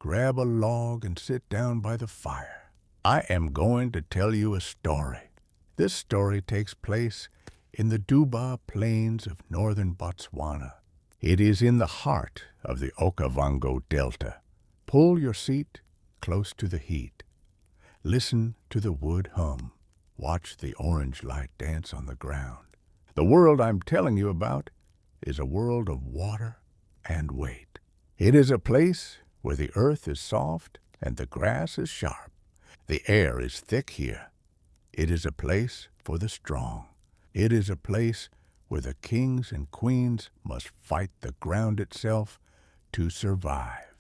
grab a log and sit down by the fire. I am going to tell you a story. This story takes place in the Duba plains of northern Botswana. It is in the heart of the Okavango Delta. Pull your seat close to the heat. Listen to the wood hum. Watch the orange light dance on the ground. The world I'm telling you about is a world of water and weight. It is a place where the earth is soft and the grass is sharp. The air is thick here. It is a place for the strong. It is a place where the kings and queens must fight the ground itself to survive.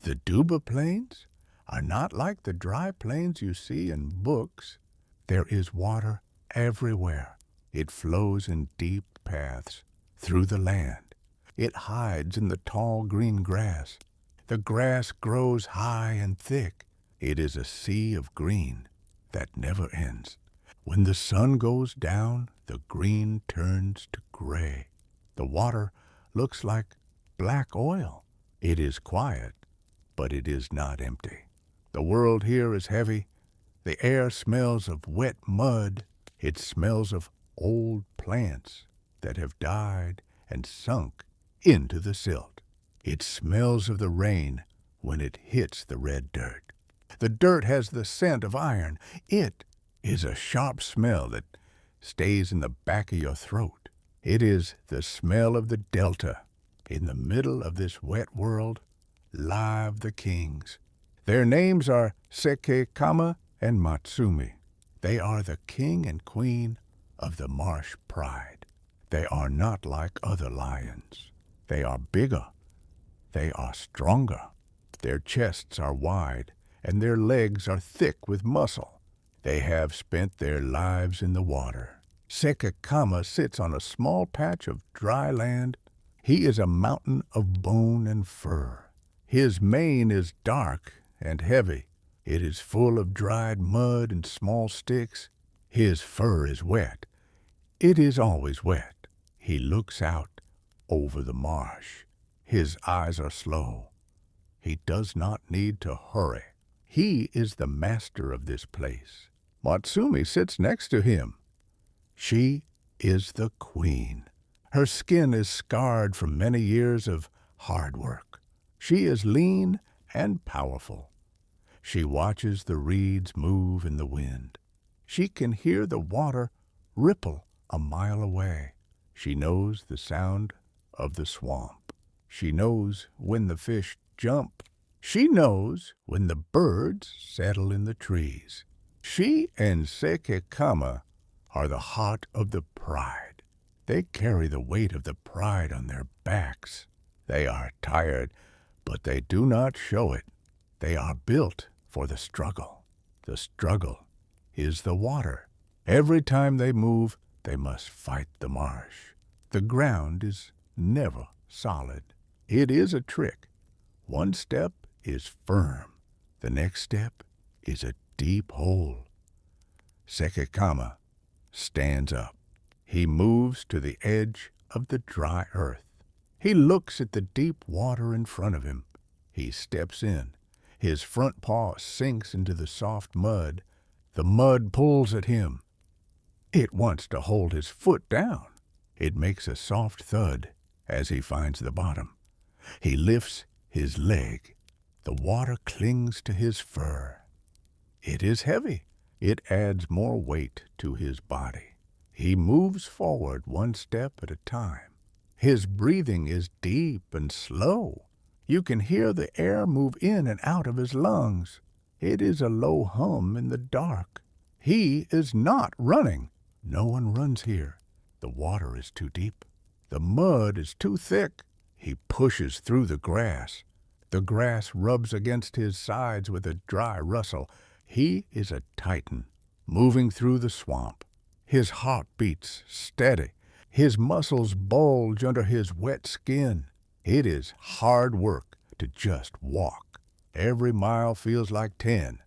The Duba Plains are not like the dry plains you see in books. There is water everywhere. It flows in deep paths through the land. It hides in the tall green grass. The grass grows high and thick. It is a sea of green that never ends. When the sun goes down, the green turns to gray. The water looks like black oil. It is quiet, but it is not empty. The world here is heavy. The air smells of wet mud. It smells of old plants that have died and sunk into the silt. It smells of the rain when it hits the red dirt. The dirt has the scent of iron. It is a sharp smell that stays in the back of your throat. It is the smell of the delta. In the middle of this wet world live the kings. Their names are Sekekama and Matsumi. They are the king and queen of the marsh pride. They are not like other lions. They are bigger. They are stronger. Their chests are wide, and their legs are thick with muscle. They have spent their lives in the water. Sekekama sits on a small patch of dry land. He is a mountain of bone and fur. His mane is dark and heavy. It is full of dried mud and small sticks. His fur is wet. It is always wet. He looks out over the marsh. His eyes are slow. He does not need to hurry. He is the master of this place. Matsumi sits next to him. She is the queen. Her skin is scarred from many years of hard work. She is lean and powerful. She watches the reeds move in the wind. She can hear the water ripple a mile away. She knows the sound of the swamp. She knows when the fish jump. She knows when the birds settle in the trees. She and Sekekama are the heart of the pride. They carry the weight of the pride on their backs. They are tired, but they do not show it. They are built for the struggle. The struggle is the water. Every time they move, they must fight the marsh. The ground is never solid. It is a trick. One step is firm. The next step is a deep hole. Sekekama stands up. He moves to the edge of the dry earth. He looks at the deep water in front of him. He steps in. His front paw sinks into the soft mud. The mud pulls at him. It wants to hold his foot down. It makes a soft thud as he finds the bottom. He lifts his leg. The water clings to his fur. It is heavy. It adds more weight to his body. He moves forward one step at a time. His breathing is deep and slow. You can hear the air move in and out of his lungs. It is a low hum in the dark. He is not running. No one runs here. The water is too deep. The mud is too thick. He pushes through the grass. The grass rubs against his sides with a dry rustle. He is a titan, moving through the swamp. His heart beats steady. His muscles bulge under his wet skin. It is hard work to just walk. Every mile feels like 10.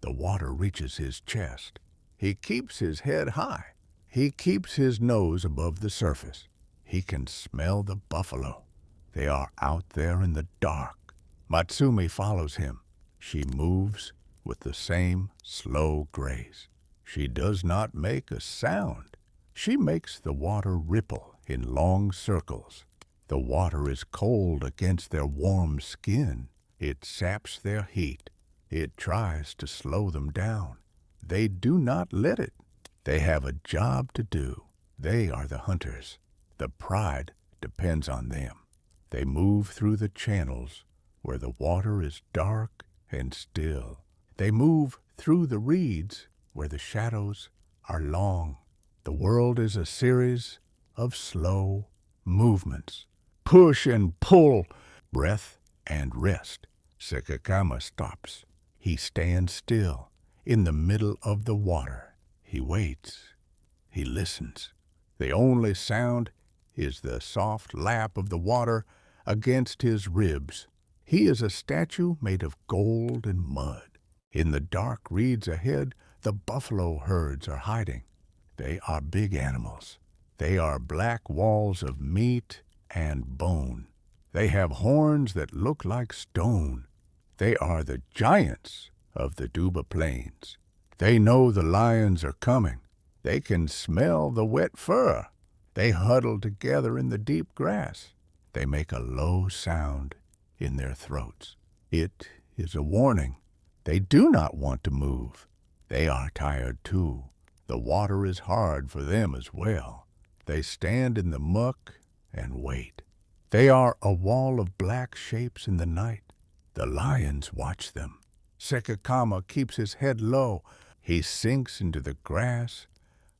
The water reaches his chest. He keeps his head high. He keeps his nose above the surface. He can smell the buffalo. They are out there in the dark, Matsumi follows him. She moves with the same slow grace. She does not make a sound. She makes the water ripple in long circles. The water is cold against their warm skin. It saps their heat. It tries to slow them down. They do not let it. They have a job to do. They are the hunters. The pride depends on them. They move through the channels where the water is dark and still. They move through the reeds where the shadows are long. The world is a series of slow movements. Push and pull, breath and rest. Sekekama stops. He stands still in the middle of the water. He waits. He listens. The only sound is the soft lap of the water against his ribs. He is a statue made of gold and mud. In the dark reeds ahead, the buffalo herds are hiding. They are big animals. They are black walls of meat and bone. They have horns that look like stone. They are the giants of the Duba plains. They know the lions are coming. They can smell the wet fur. They huddle together in the deep grass. They make a low sound in their throats. It is a warning. They do not want to move. They are tired too. The water is hard for them as well. They stand in the muck and wait. They are a wall of black shapes in the night. The lions watch them. Sekekama keeps his head low. He sinks into the grass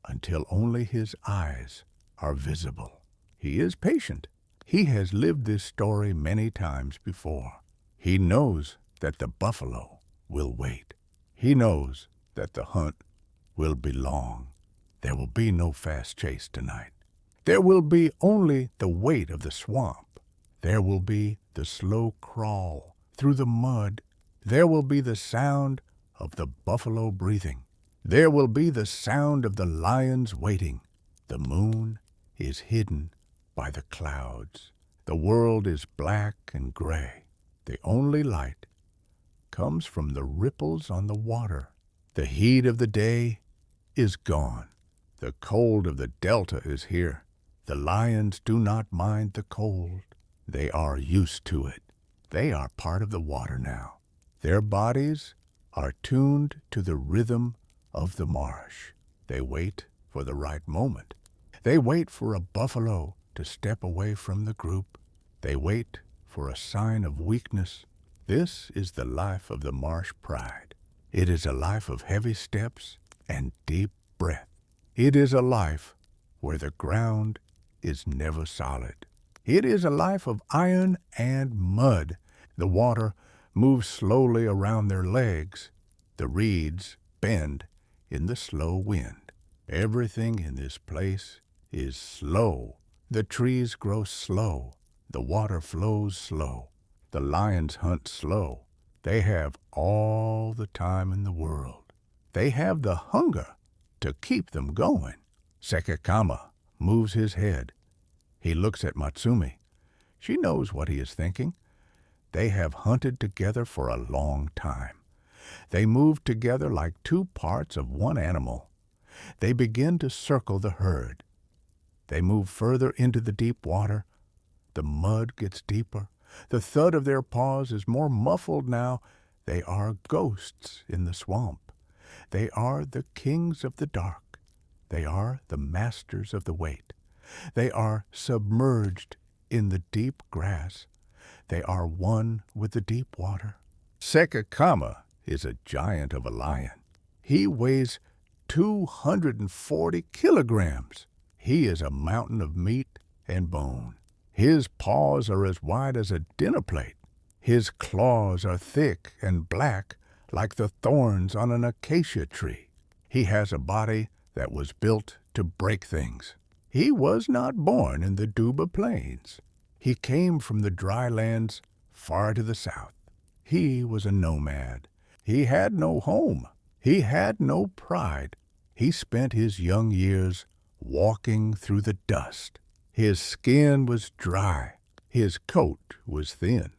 until only his eyes are visible. He is patient. He has lived this story many times before. He knows that the buffalo will wait. He knows that the hunt will be long. There will be no fast chase tonight. There will be only the weight of the swamp. There will be the slow crawl through the mud. There will be the sound of the buffalo breathing. There will be the sound of the lions waiting. The moon is hidden by the clouds. The world is black and gray. The only light comes from the ripples on the water. The heat of the day is gone. The cold of the delta is here. The lions do not mind the cold. They are used to it. They are part of the water now. Their bodies are tuned to the rhythm of the marsh. They wait for the right moment. They wait for a buffalo to step away from the group. They wait for a sign of weakness. This is the life of the marsh pride. It is a life of heavy steps and deep breath. It is a life where the ground is never solid. It is a life of iron and mud. The water moves slowly around their legs. The reeds bend in the slow wind. Everything in this place is slow. The trees grow slow. The water flows slow. The lions hunt slow. They have all the time in the world. They have the hunger to keep them going. Sekekama moves his head. He looks at Matsumi. She knows what he is thinking. They have hunted together for a long time. They move together like two parts of one animal. They begin to circle the herd. They move further into the deep water. The mud gets deeper. The thud of their paws is more muffled now. They are ghosts in the swamp. They are the kings of the dark. They are the masters of the weight. They are submerged in the deep grass. They are one with the deep water. Sekekama is a giant of a lion. He weighs 240 kilograms. He is a mountain of meat and bone. His paws are as wide as a dinner plate. His claws are thick and black like the thorns on an acacia tree. He has a body that was built to break things. He was not born in the Duba plains. He came from the dry lands far to the south. He was a nomad. He had no home. He had no pride. He spent his young years walking through the dust. His skin was dry. His coat was thin.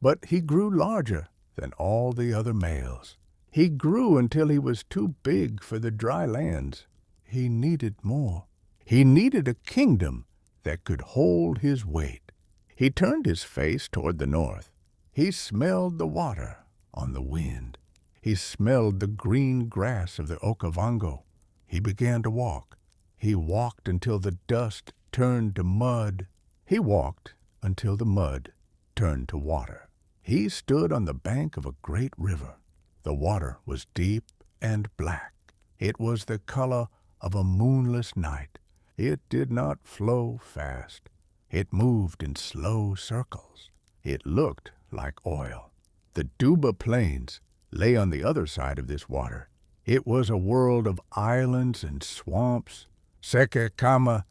But he grew larger than all the other males. He grew until he was too big for the dry lands. He needed more. He needed a kingdom that could hold his weight. He turned his face toward the north. He smelled the water on the wind. He smelled the green grass of the Okavango. He began to walk. He walked until the dust turned to mud. He walked until the mud turned to water. He stood on the bank of a great river. The water was deep and black. It was the color of a moonless night. It did not flow fast. It moved in slow circles. It looked like oil. The Duba Plains lay on the other side of this water. It was a world of islands and swamps. Sekekama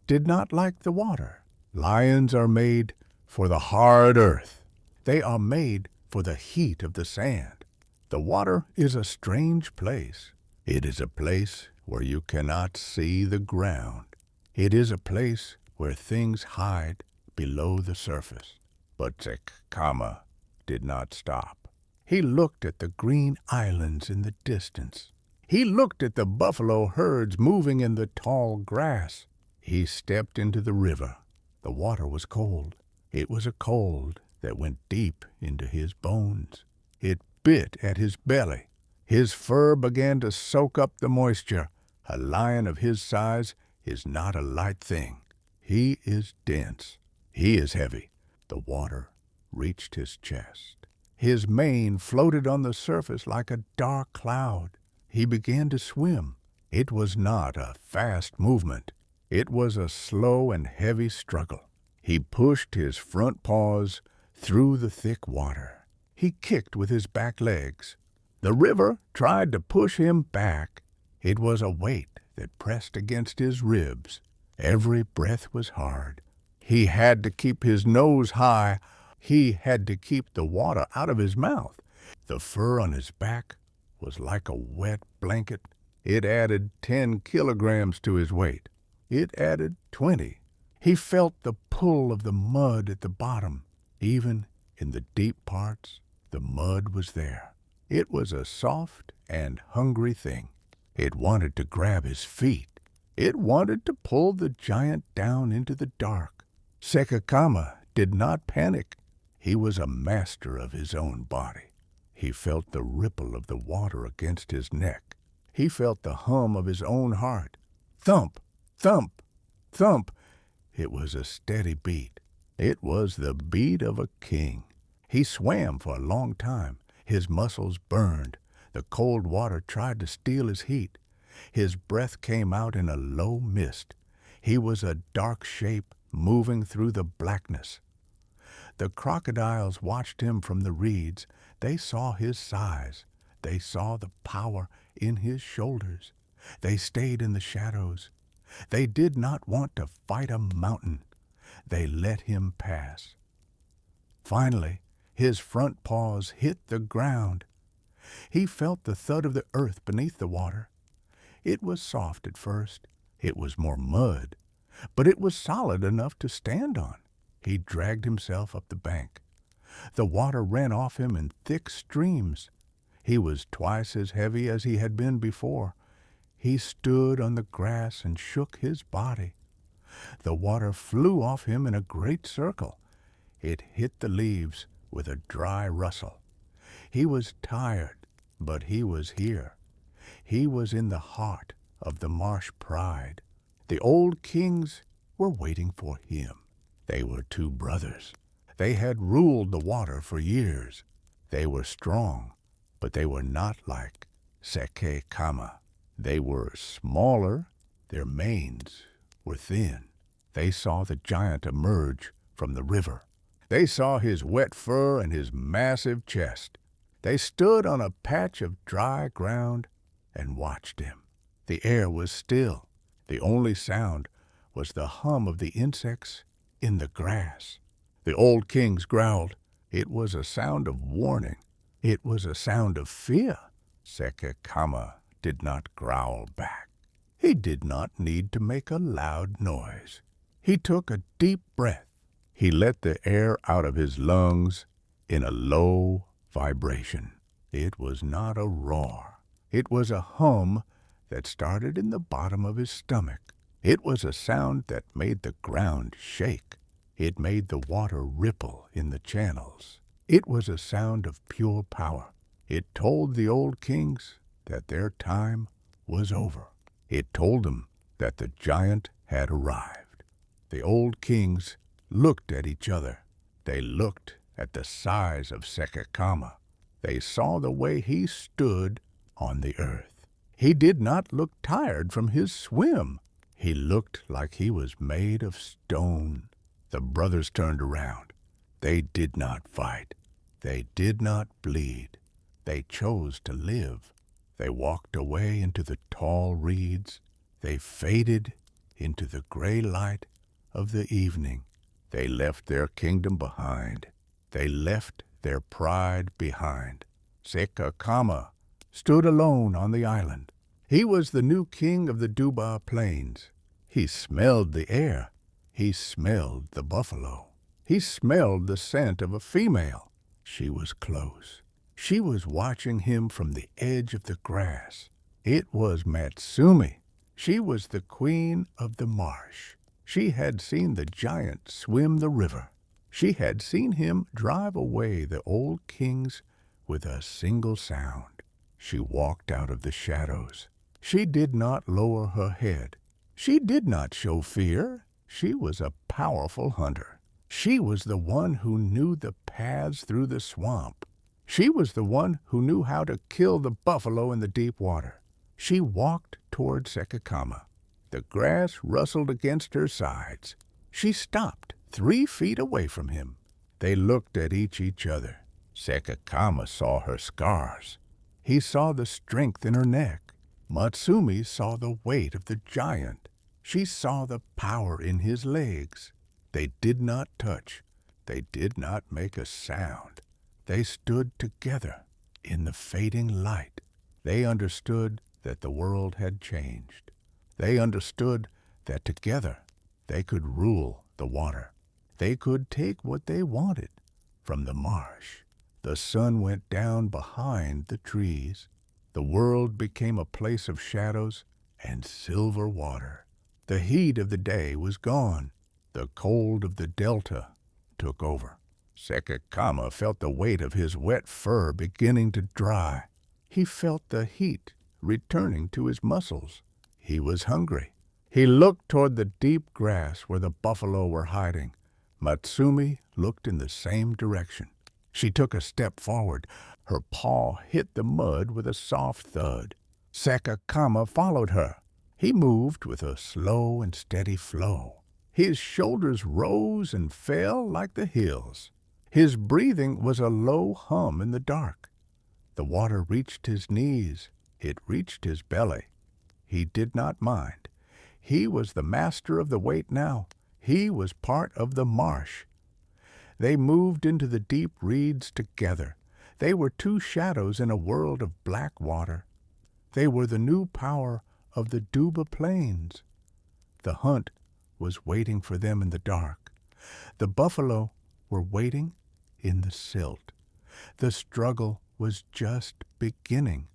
did not like the water. Lions are made for the hard earth. They are made for the heat of the sand. The water is a strange place. It is a place where you cannot see the ground. It is a place where things hide below the surface. But Sekekama did not stop. He looked at the green islands in the distance. He looked at the buffalo herds moving in the tall grass. He stepped into the river. The water was cold. It was a cold that went deep into his bones. It bit at his belly. His fur began to soak up the moisture. A lion of his size is not a light thing. He is dense. He is heavy. The water reached his chest. His mane floated on the surface like a dark cloud. He began to swim. It was not a fast movement. It was a slow and heavy struggle. He pushed his front paws through the thick water. He kicked with his back legs. The river tried to push him back. It was a weight that pressed against his ribs. Every breath was hard. He had to keep his nose high. He had to keep the water out of his mouth. The fur on his back was like a wet blanket. It added 10 kilograms to his weight. It added 20. He felt the pull of the mud at the bottom. Even in the deep parts, the mud was there. It was a soft and hungry thing. It wanted to grab his feet. It wanted to pull the giant down into the dark. Sekekama did not panic. He was a master of his own body. He felt the ripple of the water against his neck. He felt the hum of his own heart. Thump, thump, thump. It was a steady beat. It was the beat of a king. He swam for a long time. His muscles burned. The cold water tried to steal his heat. His breath came out in a low mist. He was a dark shape moving through the blackness. The crocodiles watched him from the reeds. They saw his size. They saw the power in his shoulders. They stayed in the shadows. They did not want to fight a mountain. They let him pass. Finally, his front paws hit the ground. He felt the thud of the earth beneath the water. It was soft at first. It was more mud, but it was solid enough to stand on. He dragged himself up the bank. The water ran off him in thick streams. He was twice as heavy as he had been before. He stood on the grass and shook his body. The water flew off him in a great circle. It hit the leaves with a dry rustle. He was tired, but he was here. He was in the heart of the marsh pride. The old kings were waiting for him. They were two brothers. They had ruled the water for years. They were strong, but they were not like Sekekama. They were smaller. Their manes were thin. They saw the giant emerge from the river. They saw his wet fur and his massive chest. They stood on a patch of dry ground and watched him. The air was still. The only sound was the hum of the insects in the grass. The old kings growled. It was a sound of warning. It was a sound of fear. Sekekama did not growl back. He did not need to make a loud noise. He took a deep breath. He let the air out of his lungs. in a low vibration. It was not a roar. It was a hum that started in the bottom of his stomach. It was a sound that made the ground shake. It made the water ripple in the channels. It was a sound of pure power. It told the old kings that their time was over. It told them that the giant had arrived. The old kings looked at each other. They looked at the size of Sekekama. They saw the way he stood on the earth. He did not look tired from his swim. He looked like he was made of stone. The brothers turned around. They did not fight. They did not bleed. They chose to live. They walked away into the tall reeds. They faded into the gray light of the evening. They left their kingdom behind. They left their pride behind. Sekekama stood alone on the island. He was the new king of the Duba plains. He smelled the air. He smelled the buffalo. He smelled the scent of a female. She was close. She was watching him from the edge of the grass. It was Matsumi. She was the queen of the marsh. She had seen the giant swim the river. She had seen him drive away the old kings with a single sound. She walked out of the shadows. She did not lower her head. She did not show fear. She was a powerful hunter. She was the one who knew the paths through the swamp. She was the one who knew how to kill the buffalo in the deep water. She walked toward Sekekama. The grass rustled against her sides. She stopped 3 feet away from him. They looked at each other. Sekekama saw her scars. He saw the strength in her neck. Matsumi saw the weight of the giant. She saw the power in his legs. They did not touch. They did not make a sound. They stood together in the fading light. They understood that the world had changed. They understood that together they could rule the water. They could take what they wanted from the marsh. The sun went down behind the trees. The world became a place of shadows and silver water. The heat of the day was gone. The cold of the delta took over. Sekekama felt the weight of his wet fur beginning to dry. He felt the heat returning to his muscles. He was hungry. He looked toward the deep grass where the buffalo were hiding. Matsumi looked in the same direction. She took a step forward. Her paw hit the mud with a soft thud. Sekekama followed her. He moved with a slow and steady flow. His shoulders rose and fell like the hills. His breathing was a low hum in the dark. The water reached his knees. It reached his belly. He did not mind. He was the master of the weight now. He was part of the marsh. They moved into the deep reeds together. They were 2 shadows in a world of black water. They were the new power of the Duba plains. The hunt was waiting for them in the dark. The buffalo were waiting in the silt. The struggle was just beginning.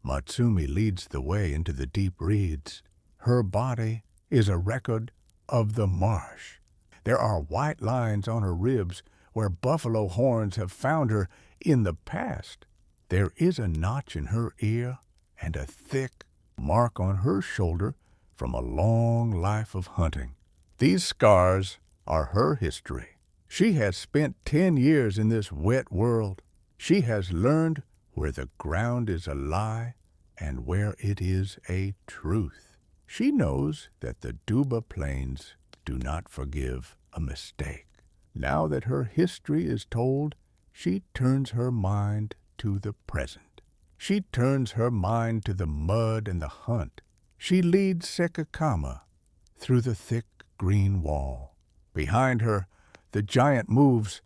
Matsumi leads the way into the deep reeds. Her body is a record of the marsh. There are white lines on her ribs where buffalo horns have found her in the past. There is a notch in her ear and a thick mark on her shoulder from a long life of hunting. These scars are her history. She has spent 10 years in this wet world. She has learned where the ground is a lie and where it is a truth. She knows that the Duba plains do not forgive a mistake. Now that her history is told, she turns her mind to the present. She turns her mind to the mud and the hunt. She leads Sekekama through the thick green wall. Behind her, the giant moves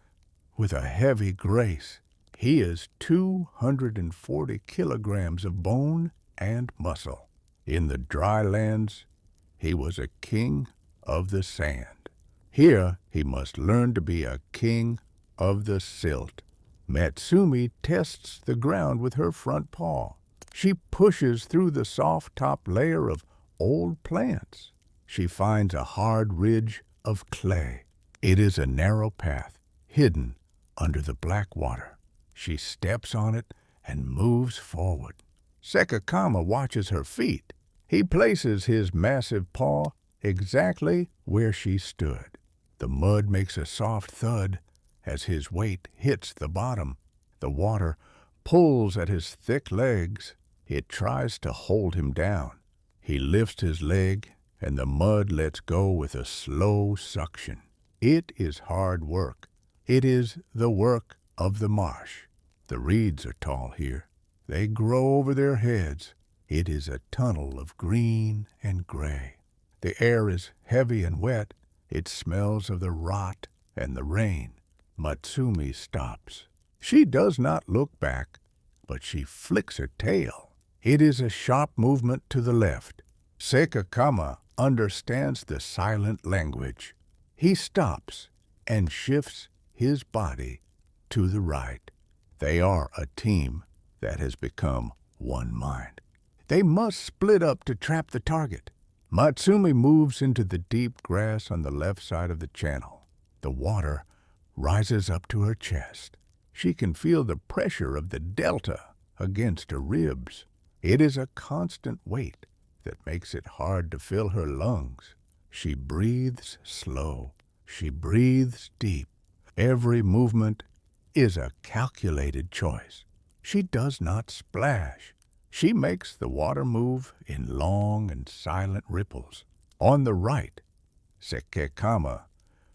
with a heavy grace. He is 240 kilograms of bone and muscle. In the dry lands, he was a king of the sand. Here he must learn to be a king of the silt. Matsumi tests the ground with her front paw. She pushes through the soft top layer of old plants. She finds a hard ridge of clay. It is a narrow path, hidden under the black water. She steps on it and moves forward. Sekekama watches her feet. He places his massive paw exactly where she stood. The mud makes a soft thud as his weight hits the bottom. The water pulls at his thick legs. It tries to hold him down. He lifts his leg, and the mud lets go with a slow suction. It is hard work. It is the work of the marsh. The reeds are tall here. They grow over their heads. It is a tunnel of green and gray. The air is heavy and wet. It smells of the rot and the rain. Matsumi stops. She does not look back, but she flicks her tail. It is a sharp movement to the left. Sekekama understands the silent language. He stops and shifts his body to the right. They are a team that has become one mind. They must split up to trap the target. Matsumi moves into the deep grass on the left side of the channel. The water rises up to her chest. She can feel the pressure of the delta against her ribs. It is a constant weight that makes it hard to fill her lungs. She breathes slow. She breathes deep. Every movement is a calculated choice. She does not splash. She makes the water move in long and silent ripples. On the right, Sekekama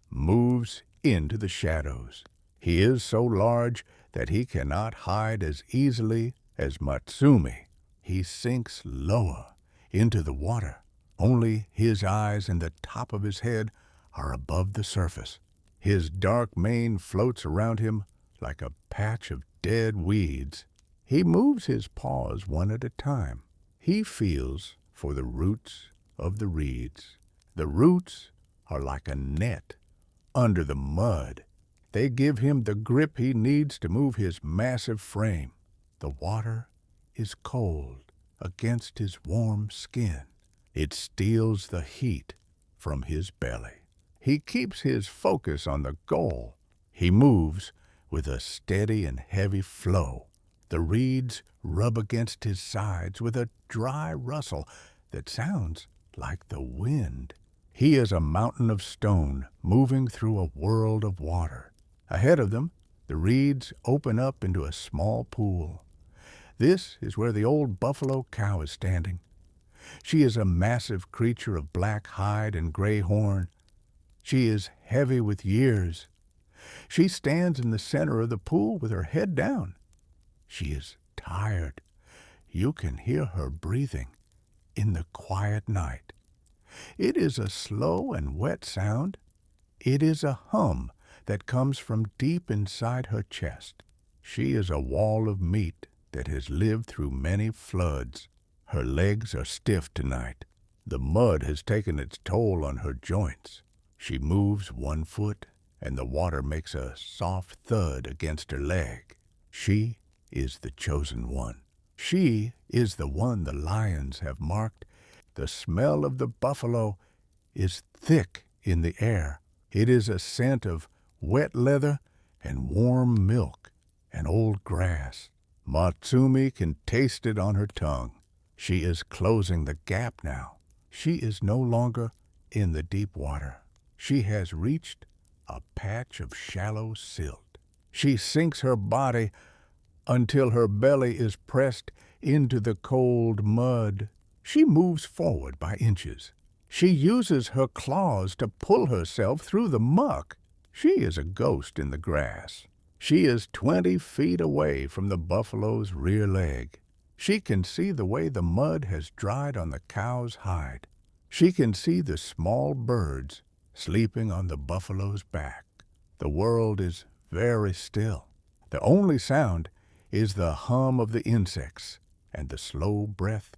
moves into the shadows. He is so large that he cannot hide as easily as Matsumi. He sinks lower into the water. Only his eyes and the top of his head are above the surface. His dark mane floats around him like a patch of dead weeds. He moves his paws one at a time. He feels for the roots of the reeds. The roots are like a net under the mud. They give him the grip he needs to move his massive frame. The water is cold against his warm skin. It steals the heat from his belly. He keeps his focus on the goal. He moves with a steady and heavy flow. The reeds rub against his sides with a dry rustle that sounds like the wind. He is a mountain of stone moving through a world of water. Ahead of them, the reeds open up into a small pool. This is where the old buffalo cow is standing. She is a massive creature of black hide and gray horn. She is heavy with years. She stands in the center of the pool with her head down. She is tired. You can hear her breathing in the quiet night. It is a slow and wet sound. It is a hum that comes from deep inside her chest. She is a wall of meat that has lived through many floods. Her legs are stiff tonight. The mud has taken its toll on her joints. She moves one foot, and the water makes a soft thud against her leg. She is the chosen one. She is the one the lions have marked. The smell of the buffalo is thick in the air. It is a scent of wet leather and warm milk and old grass. Matsumi can taste it on her tongue. She is closing the gap now. She is no longer in the deep water. She has reached a patch of shallow silt. She sinks her body until her belly is pressed into the cold mud. She moves forward by inches. She uses her claws to pull herself through the muck. She is a ghost in the grass. She is 20 feet away from the buffalo's rear leg. She can see the way the mud has dried on the cow's hide. She can see the small birds sleeping on the buffalo's back. The world is very still. The only sound is the hum of the insects and the slow breath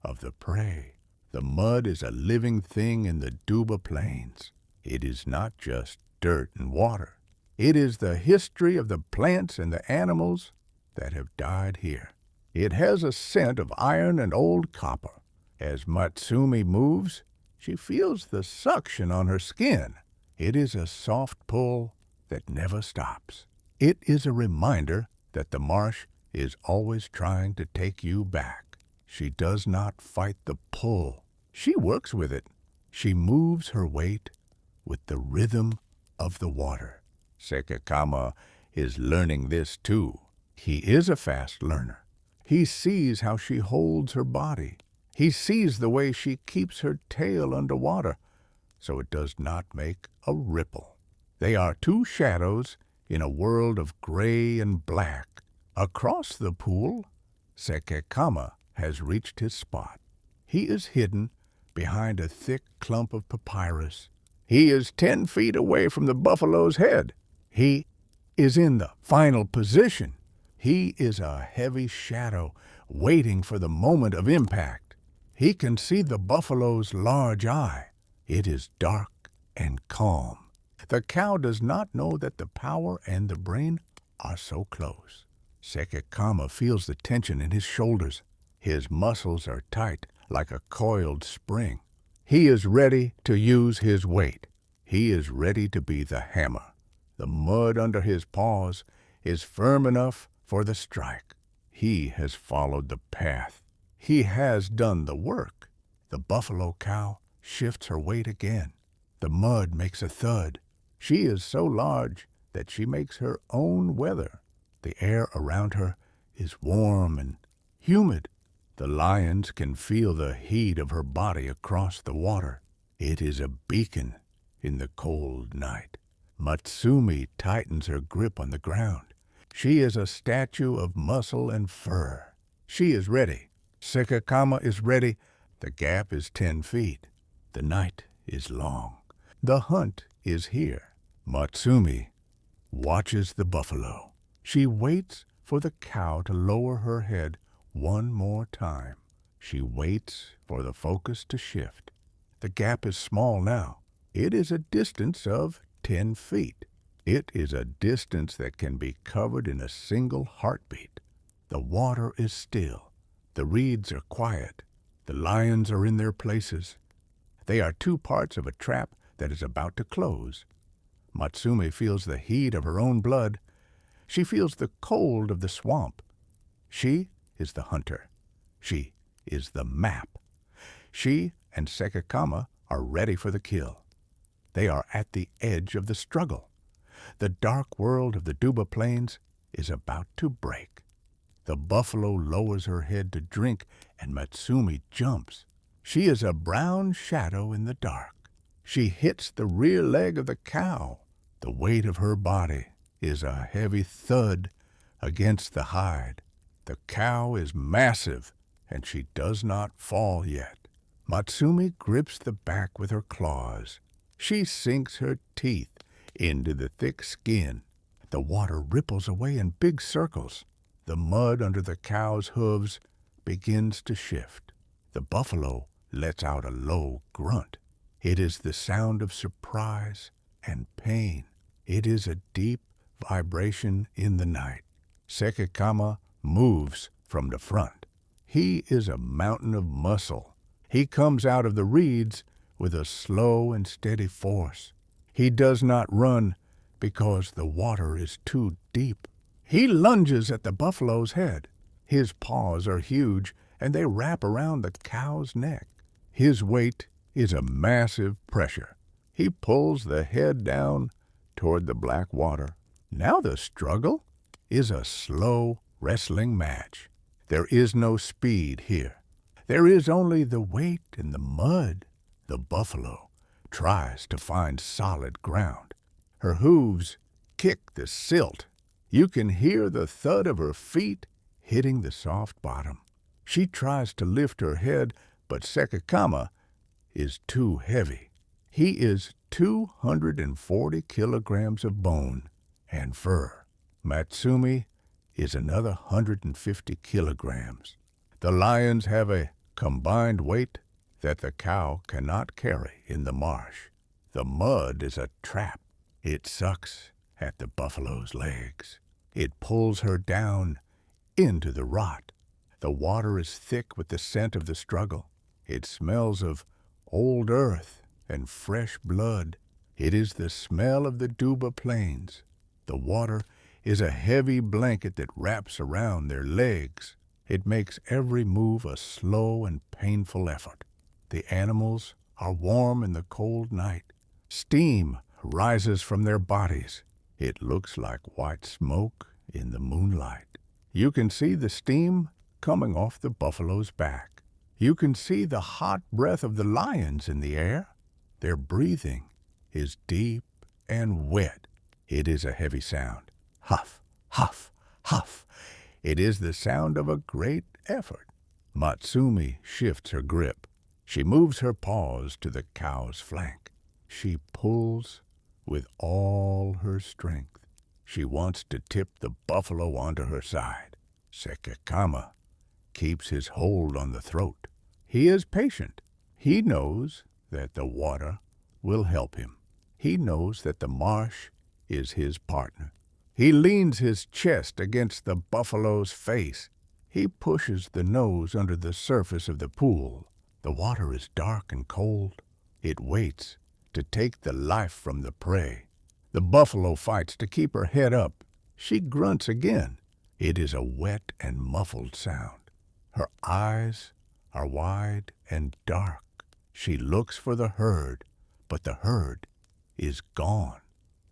of the prey. The mud is a living thing in the Duba plains. It is not just dirt and water. It is the history of the plants and the animals that have died here. It has a scent of iron and old copper. As Matsumi moves, she feels the suction on her skin. It is a soft pull that never stops. It is a reminder that the marsh is always trying to take you back. She does not fight the pull. She works with it. She moves her weight with the rhythm of the water. Sekekama is learning this too. He is a fast learner. He sees how she holds her body. He sees the way she keeps her tail underwater so it does not make a ripple. They are two shadows in a world of gray and black. Across the pool, Sekekama has reached his spot. He is hidden behind a thick clump of papyrus. He is 10 feet away from the buffalo's head. He is in the final position. He is a heavy shadow waiting for the moment of impact. He can see the buffalo's large eye. It is dark and calm. The cow does not know that the power and the brain are so close. Sekekama feels the tension in his shoulders. His muscles are tight like a coiled spring. He is ready to use his weight. He is ready to be the hammer. The mud under his paws is firm enough for the strike. He has followed the path. He has done the work. The buffalo cow shifts her weight again. The mud makes a thud. She is so large that she makes her own weather. The air around her is warm and humid. The lions can feel the heat of her body across the water. It is a beacon in the cold night. Matsumi tightens her grip on the ground. She is a statue of muscle and fur. She is ready. Sekekama is ready. The gap is 10 feet. The night is long. The hunt is here. Matsumi watches the buffalo. She waits for the cow to lower her head one more time. She waits for the focus to shift. The gap is small now. It is a distance of 10 feet. It is a distance that can be covered in a single heartbeat. The water is still. The reeds are quiet. The lions are in their places. They are two parts of a trap that is about to close. Matsumi feels the heat of her own blood. She feels the cold of the swamp. She is the hunter. She is the map. She and Sekekama are ready for the kill. They are at the edge of the struggle. The dark world of the Duba Plains is about to break. The buffalo lowers her head to drink, and Matsumi jumps. She is a brown shadow in the dark. She hits the rear leg of the cow. The weight of her body is a heavy thud against the hide. The cow is massive, and she does not fall yet. Matsumi grips the back with her claws. She sinks her teeth into the thick skin. The water ripples away in big circles. The mud under the cow's hooves begins to shift. The buffalo lets out a low grunt. It is the sound of surprise and pain. It is a deep vibration in the night. Sekekama moves from the front. He is a mountain of muscle. He comes out of the reeds with a slow and steady force. He does not run because the water is too deep. He lunges at the buffalo's head. His paws are huge, and they wrap around the cow's neck. His weight is a massive pressure. He pulls the head down toward the black water. Now the struggle is a slow wrestling match. There is no speed here. There is only the weight and the mud. The buffalo tries to find solid ground. Her hooves kick the silt. You can hear the thud of her feet hitting the soft bottom. She tries to lift her head, but Sekekama is too heavy. He is 240 kilograms of bone and fur. Matsumi is another 150 kilograms. The lions have a combined weight that the cow cannot carry in the marsh. The mud is a trap. It sucks at the buffalo's legs. It pulls her down into the rot. The water is thick with the scent of the struggle. It smells of old earth and fresh blood. It is the smell of the Duba plains. The water is a heavy blanket that wraps around their legs. It makes every move a slow and painful effort. The animals are warm in the cold night. Steam rises from their bodies. It looks like white smoke in the moonlight. You can see the steam coming off the buffalo's back. You can see the hot breath of the lions in the air. Their breathing is deep and wet. It is a heavy sound. Huff, huff, huff. It is the sound of a great effort. Matsumi shifts her grip. She moves her paws to the cow's flank. She pulls with all her strength. She wants to tip the buffalo onto her side. Sekekama keeps his hold on the throat. He is patient. He knows that the water will help him. He knows that the marsh is his partner. He leans his chest against the buffalo's face. He pushes the nose under the surface of the pool. The water is dark and cold. It waits to take the life from the prey. The buffalo fights to keep her head up. She grunts again. It is a wet and muffled sound. Her eyes are wide and dark. She looks for the herd, but the herd is gone.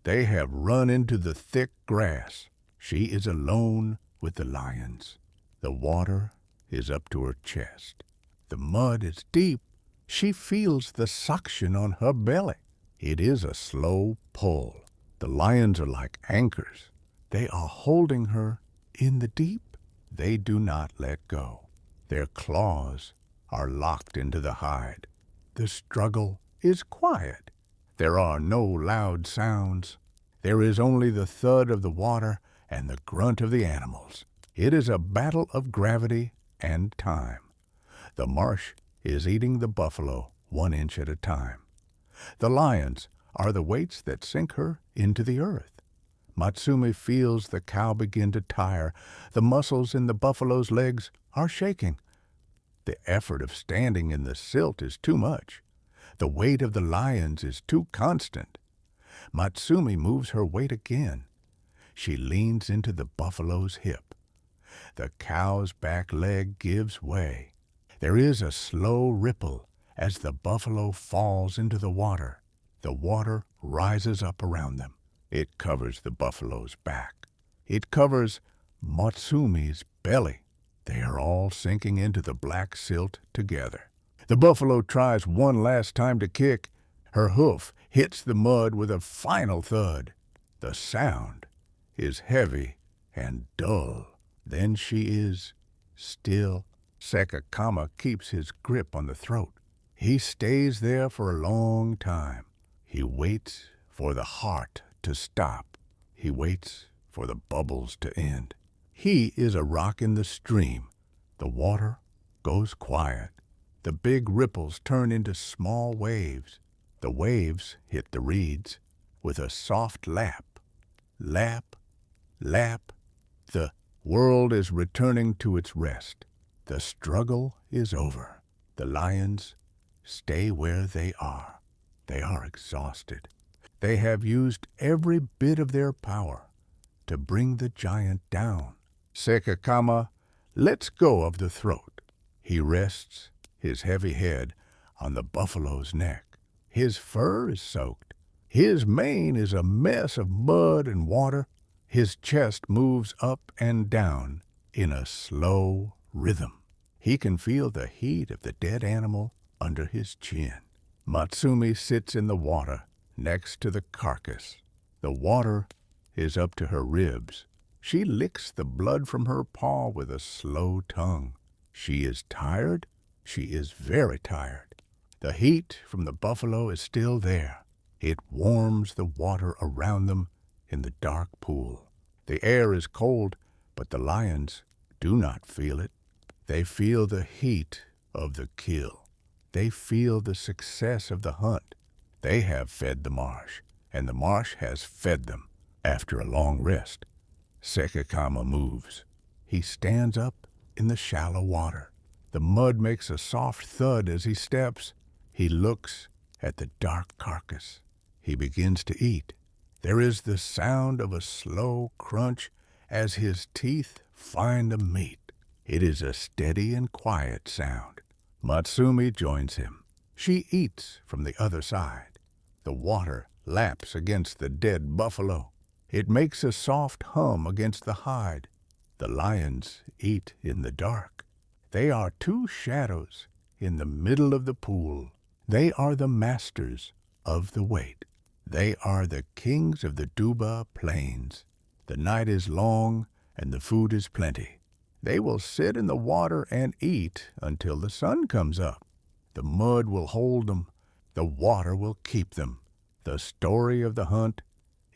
They have run into the thick grass. She is alone with the lions. The water is up to her chest. The mud is deep. She feels the suction on her belly. It is a slow pull. The lions are like anchors. They are holding her in the deep. They do not let go. Their claws are locked into the hide. The struggle is quiet. There are no loud sounds. There is only the thud of the water and the grunt of the animals. It is a battle of gravity and time. The marsh is eating the buffalo 1 inch at a time. The lions are the weights that sink her into the earth. Matsumi feels the cow begin to tire. The muscles in the buffalo's legs are shaking. The effort of standing in the silt is too much. The weight of the lions is too constant. Matsumi moves her weight again. She leans into the buffalo's hip. The cow's back leg gives way. There is a slow ripple as the buffalo falls into the water. The water rises up around them. It covers the buffalo's back. It covers Matsumi's belly. They are all sinking into the black silt together. The buffalo tries one last time to kick. Her hoof hits the mud with a final thud. The sound is heavy and dull. Then she is still. Sekekama keeps his grip on the throat. He stays there for a long time. He waits for the heart to stop. He waits for the bubbles to end. He is a rock in the stream. The water goes quiet. The big ripples turn into small waves. The waves hit the reeds with a soft lap. Lap, lap. The world is returning to its rest. The struggle is over. The lions stay where they are. They are exhausted. They have used every bit of their power to bring the giant down. Sekekama lets go of the throat. He rests his heavy head on the buffalo's neck. His fur is soaked. His mane is a mess of mud and water. His chest moves up and down in a slow rhythm. He can feel the heat of the dead animal under his chin. Matsumi sits in the water next to the carcass. The water is up to her ribs. She licks the blood from her paw with a slow tongue. She is tired. She is very tired. The heat from the buffalo is still there. It warms the water around them in the dark pool. The air is cold, but the lions do not feel it. They feel the heat of the kill. They feel the success of the hunt. They have fed the marsh, and the marsh has fed them. After a long rest, Sekekama moves. He stands up in the shallow water. The mud makes a soft thud as he steps. He looks at the dark carcass. He begins to eat. There is the sound of a slow crunch as his teeth find the meat. It is a steady and quiet sound. Matsumi joins him. She eats from the other side. The water laps against the dead buffalo. It makes a soft hum against the hide. The lions eat in the dark. They are two shadows in the middle of the pool. They are the masters of the weight. They are the kings of the Duba plains. The night is long and the food is plenty. They will sit in the water and eat until the sun comes up. The mud will hold them. The water will keep them. The story of the hunt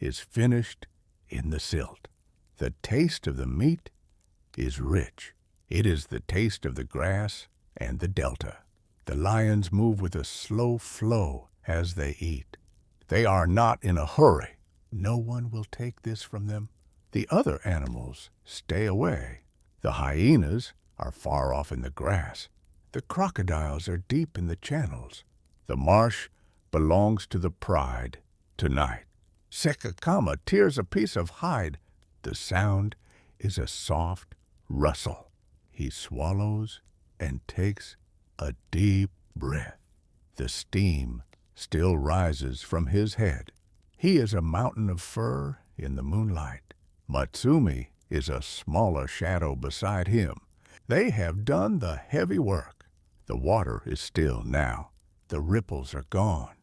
is finished in the silt. The taste of the meat is rich. It is the taste of the grass and the delta. The lions move with a slow flow as they eat. They are not in a hurry. No one will take this from them. The other animals stay away. The hyenas are far off in the grass. The crocodiles are deep in the channels. The marsh belongs to the pride tonight. Sekekama tears a piece of hide. The sound is a soft rustle. He swallows and takes a deep breath. The steam still rises from his head. He is a mountain of fur in the moonlight. Matsumi is a smaller shadow beside him. They have done the heavy work. The water is still now. The ripples are gone.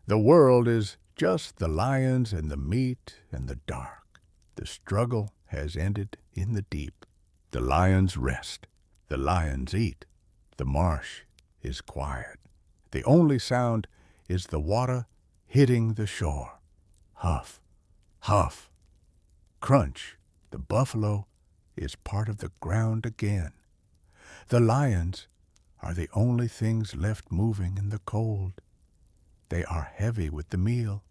The world is just the lions and the meat and the dark. The struggle has ended in the deep. The lions rest. The lions eat. The marsh is quiet. The only sound is the water hitting the shore. Huff, huff, crunch. The buffalo is part of the ground again. The lions are the only things left moving in the cold. They are heavy with the meal.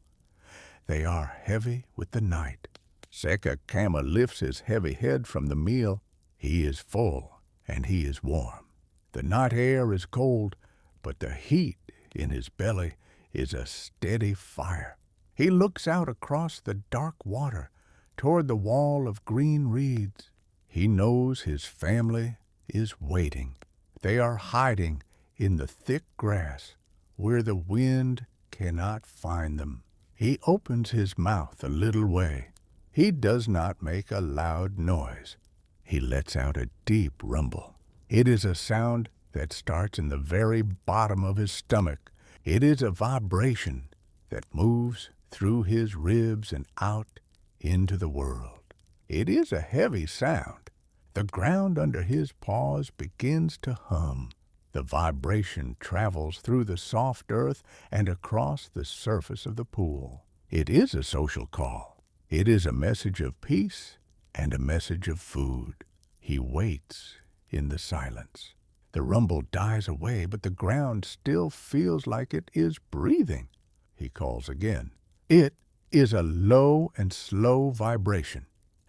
They are heavy with the night. Sekekama lifts his heavy head from the meal. He is full and he is warm. The night air is cold, but the heat in his belly is a steady fire. He looks out across the dark water toward the wall of green reeds. He knows his family is waiting. They are hiding in the thick grass where the wind cannot find them. He opens his mouth a little way. He does not make a loud noise. He lets out a deep rumble. It is a sound that starts in the very bottom of his stomach. It is a vibration that moves through his ribs and out into the world. It is a heavy sound. The ground under his paws begins to hum. The vibration travels through the soft earth and across the surface of the pool. It is a social call. It is a message of peace and a message of food. He waits in the silence. The rumble dies away, but the ground still feels like it is breathing. He calls again. It is a low and slow vibration.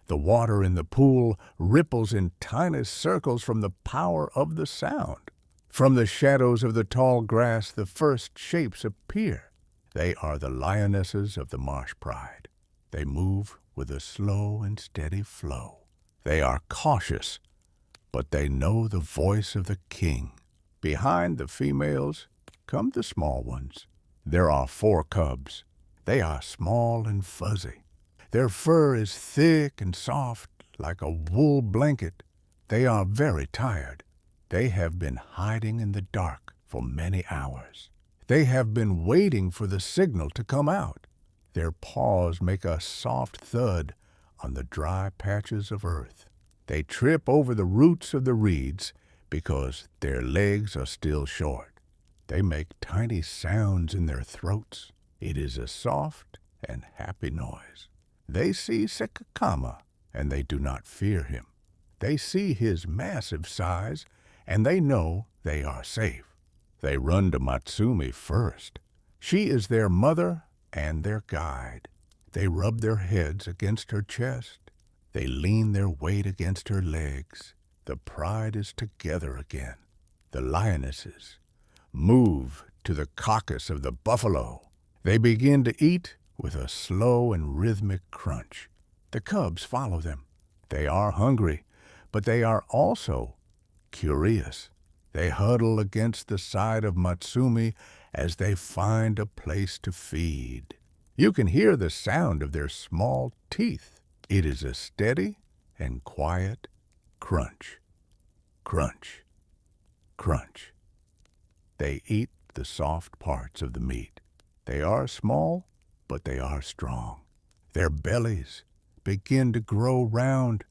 The water in the pool ripples in tiny circles from the power of the sound. From the shadows of the tall grass, the first shapes appear. They are the lionesses of the marsh pride. They move with a slow and steady flow. They are cautious, but they know the voice of the king. Behind the females come the small ones. There are 4 cubs. They are small and fuzzy. Their fur is thick and soft like a wool blanket. They are very tired. They have been hiding in the dark for many hours. They have been waiting for the signal to come out. Their paws make a soft thud on the dry patches of earth. They trip over the roots of the reeds because their legs are still short. They make tiny sounds in their throats. It is a soft and happy noise. They see Sekekama, and they do not fear him. They see his massive size, and they know they are safe. They run to Matsumi first. She is their mother and their guide. They rub their heads against her chest. They lean their weight against her legs. The pride is together again. The lionesses move to the carcass of the buffalo. They begin to eat with a slow and rhythmic crunch. The cubs follow them. They are hungry, but they are also curious. They huddle against the side of Matsumi as they find a place to feed. You can hear the sound of their small teeth. It is a steady and quiet crunch, crunch, crunch. They eat the soft parts of the meat. They are small, but they are strong. Their bellies begin to grow round.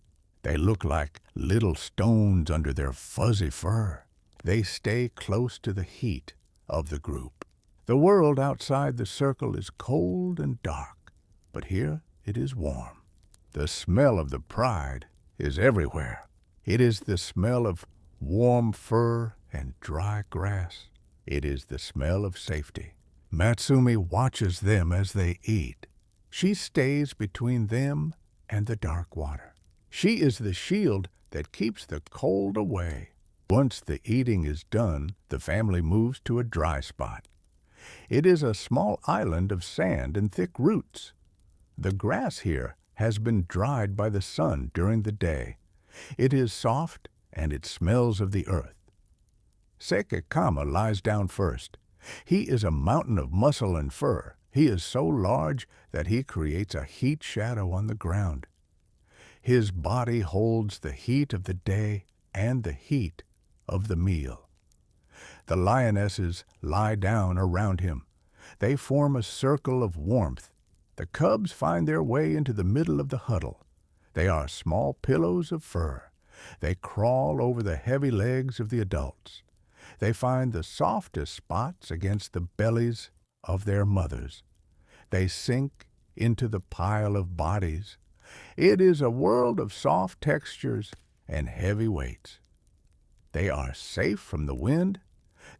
They look like little stones under their fuzzy fur. They stay close to the heat of the group. The world outside the circle is cold and dark, but here it is warm. The smell of the pride is everywhere. It is the smell of warm fur and dry grass. It is the smell of safety. Matsumi watches them as they eat. She stays between them and the dark water. She is the shield that keeps the cold away. Once the eating is done, the family moves to a dry spot. It is a small island of sand and thick roots. The grass here has been dried by the sun during the day. It is soft and it smells of the earth. Sekekama lies down first. He is a mountain of muscle and fur. He is so large that he creates a heat shadow on the ground. His body holds the heat of the day and the heat of the meal. The lionesses lie down around him. They form a circle of warmth. The cubs find their way into the middle of the huddle. They are small pillows of fur. They crawl over the heavy legs of the adults. They find the softest spots against the bellies of their mothers. They sink into the pile of bodies. It is a world of soft textures and heavy weights. They are safe from the wind.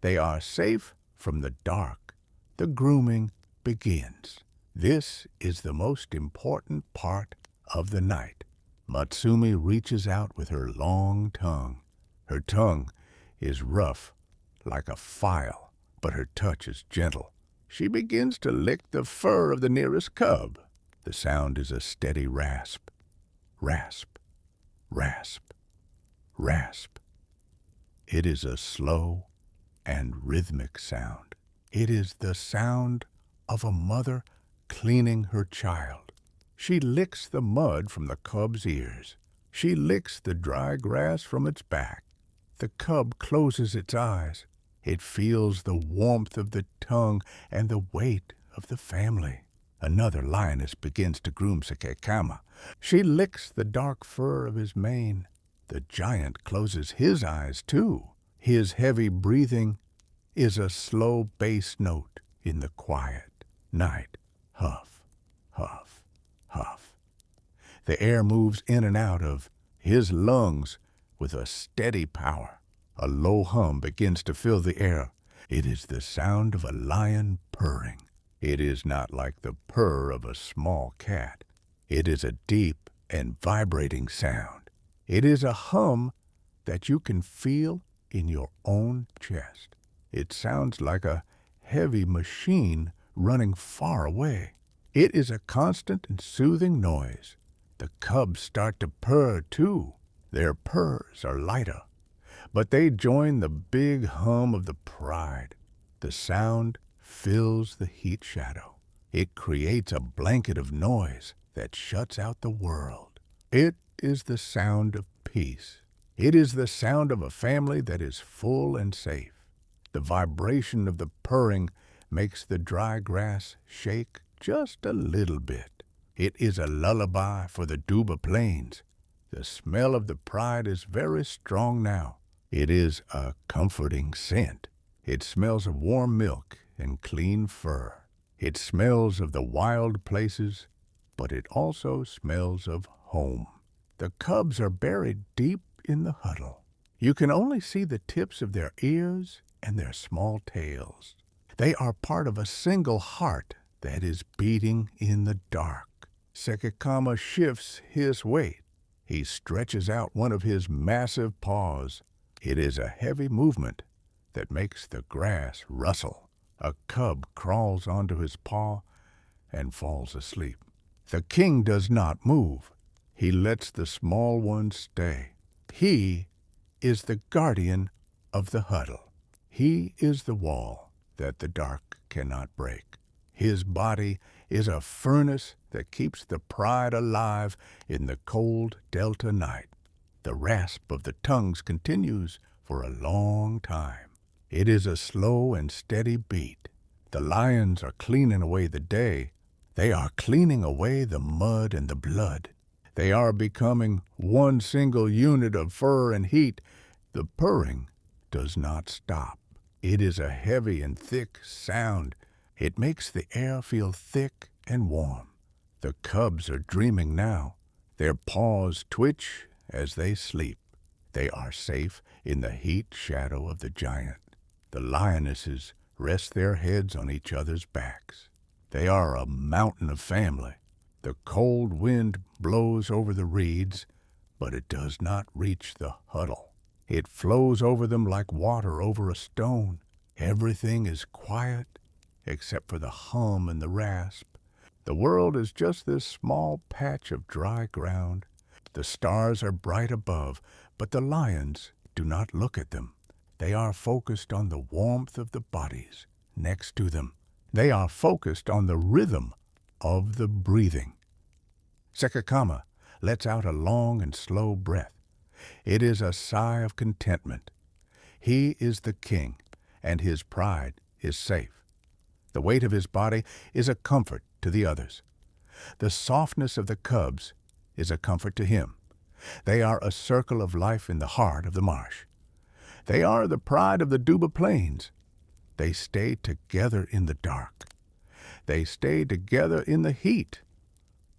They are safe from the dark. The grooming begins. This is the most important part of the night. Matsumi reaches out with her long tongue. Her tongue is rough like a file, but her touch is gentle. She begins to lick the fur of the nearest cub. The sound is a steady rasp, rasp, rasp, rasp. It is a slow and rhythmic sound. It is the sound of a mother cleaning her child. She licks the mud from the cub's ears. She licks the dry grass from its back. The cub closes its eyes. It feels the warmth of the tongue and the weight of the family. Another lioness begins to groom Sekekama. She licks the dark fur of his mane. The giant closes his eyes, too. His heavy breathing is a slow bass note in the quiet night. Huff, huff, huff. The air moves in and out of his lungs with a steady power. A low hum begins to fill the air. It is the sound of a lion purring. It is not like the purr of a small cat. It is a deep and vibrating sound. It is a hum that you can feel in your own chest. It sounds like a heavy machine running far away. It is a constant and soothing noise. The cubs start to purr, too. Their purrs are lighter, but they join the big hum of the pride. The sound fills the heat shadow. It creates a blanket of noise that shuts out the world. It is the sound of peace. It is the sound of a family that is full and safe. The vibration of the purring makes the dry grass shake just a little bit. It is a lullaby for the Duba plains. The smell of the pride is very strong now. It is a comforting scent. It smells of warm milk and clean fur. It smells of the wild places, but it also smells of home. The cubs are buried deep in the huddle. You can only see the tips of their ears and their small tails. They are part of a single heart that is beating in the dark. Sekekama shifts his weight. He stretches out one of his massive paws. It is a heavy movement that makes the grass rustle. A cub crawls onto his paw and falls asleep. The king does not move. He lets the small ones stay. He is the guardian of the huddle. He is the wall that the dark cannot break. His body is a furnace that keeps the pride alive in the cold delta night. The rasp of the tongues continues for a long time. It is a slow and steady beat. The lions are cleaning away the day. They are cleaning away the mud and the blood. They are becoming one single unit of fur and heat. The purring does not stop. It is a heavy and thick sound. It makes the air feel thick and warm. The cubs are dreaming now. Their paws twitch as they sleep. They are safe in the heat shadow of the giant. The lionesses rest their heads on each other's backs. They are a mountain of family. The cold wind blows over the reeds, but it does not reach the huddle. It flows over them like water over a stone. Everything is quiet except for the hum and the rasp. The world is just this small patch of dry ground. The stars are bright above, but the lions do not look at them. They are focused on the warmth of the bodies next to them. They are focused on the rhythm of the breathing. Sekekama lets out a long and slow breath. It is a sigh of contentment. He is the king, and his pride is safe. The weight of his body is a comfort to the others. The softness of the cubs is a comfort to him. They are a circle of life in the heart of the marsh. They are the pride of the Duba plains. They stay together in the dark. They stay together in the heat.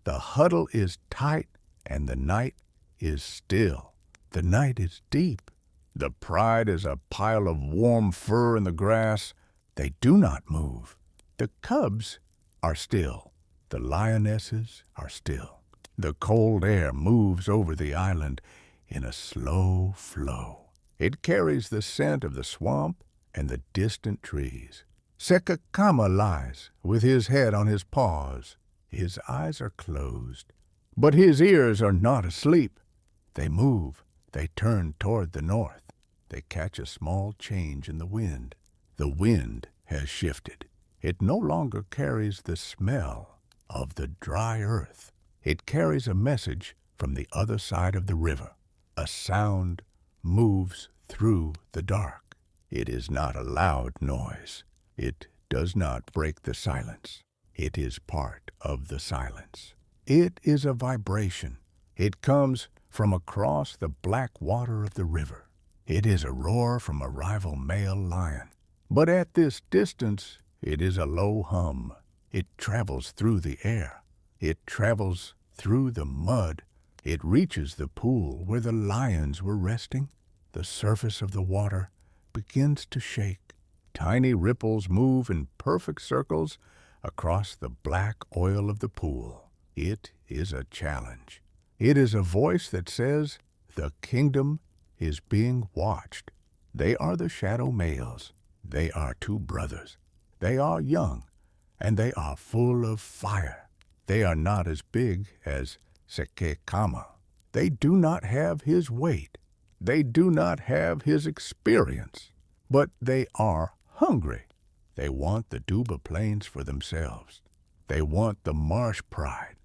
The huddle is tight and the night is still. The night is deep. The pride is a pile of warm fur in the grass. They do not move. The cubs are still. The lionesses are still. The cold air moves over the island in a slow flow. It carries the scent of the swamp and the distant trees. Sekekama lies with his head on his paws. His eyes are closed, but his ears are not asleep. They move. They turn toward the north. They catch a small change in the wind. The wind has shifted. It no longer carries the smell of the dry earth. It carries a message from the other side of the river. A sound moves through the dark. It is not a loud noise. It does not break the silence. It is part of the silence. It is a vibration. It comes from across the black water of the river. It is a roar from a rival male lion. But at this distance, it is a low hum. It travels through the air. It travels through the mud. It reaches the pool where the lions were resting. The surface of the water begins to shake. Tiny ripples move in perfect circles across the black oil of the pool. It is a challenge. It is a voice that says, "The kingdom is being watched." They are the shadow males. They are two brothers. They are young, and they are full of fire. They are not as big as Sekekama. They do not have his weight. They do not have his experience. But they are hungry. They want the Duba plains for themselves. They want the marsh pride.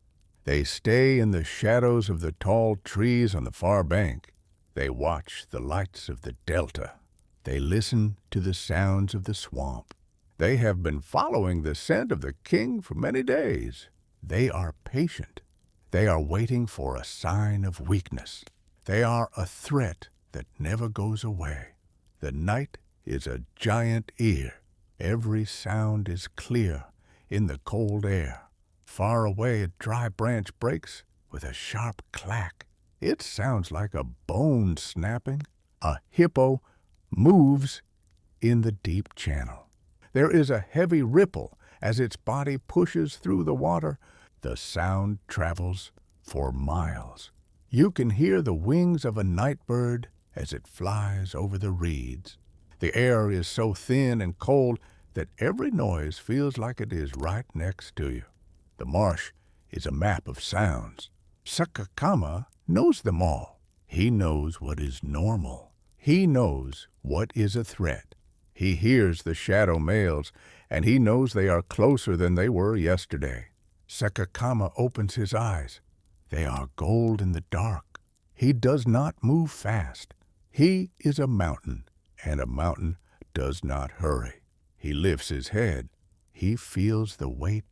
They stay in the shadows of the tall trees on the far bank. They watch the lights of the delta. They listen to the sounds of the swamp. They have been following the scent of the king for many days. They are patient. They are waiting for a sign of weakness. They are a threat that never goes away. The night is a giant ear. Every sound is clear in the cold air. Far away, a dry branch breaks with a sharp clack. It sounds like a bone snapping. A hippo moves in the deep channel. There is a heavy ripple As its body pushes through the water, the sound travels for miles. You can hear the wings of a night bird as it flies over the reeds. The air is so thin and cold that every noise feels like it is right next to you. The marsh is a map of sounds. Sekekama knows them all. He knows what is normal. He knows what is a threat. He hears the shadow males, and he knows they are closer than they were yesterday. Sekekama opens his eyes. They are gold in the dark. He does not move fast. He is a mountain, and a mountain does not hurry. He lifts his head. He feels the weight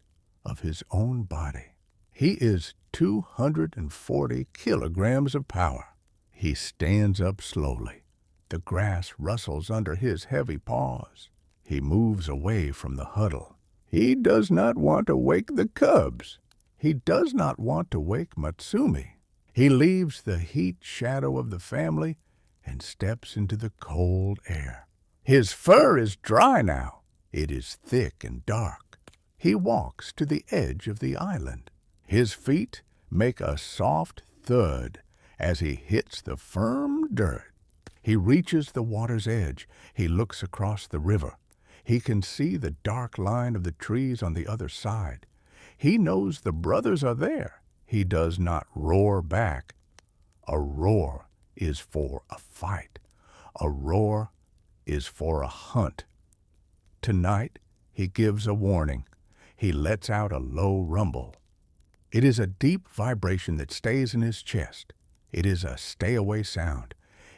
of his own body. He is 240 kilograms of power. He stands up slowly. The grass rustles under his heavy paws. He moves away from the huddle. He does not want to wake the cubs. He does not want to wake Matsumi. He leaves the heat shadow of the family and steps into the cold air. His fur is dry now. It is thick and dark. He walks to the edge of the island. His feet make a soft thud as he hits the firm dirt. He reaches the water's edge. He looks across the river. He can see the dark line of the trees on the other side. He knows the brothers are there. He does not roar back. A roar is for a fight. A roar is for a hunt. Tonight, he gives a warning. He lets out a low rumble. It is a deep vibration that stays in his chest. It is a stay-away sound.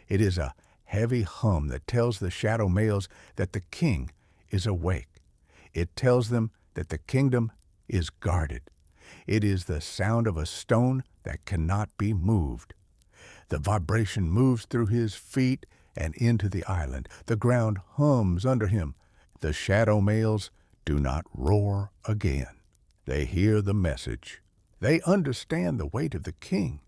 It is a heavy hum that tells the shadow males that the king is awake. It tells them that the kingdom is guarded. It is the sound of a stone that cannot be moved. The vibration moves through his feet and into the island. The ground hums under him. The shadow males do not roar again. They hear the message. They understand the weight of the king.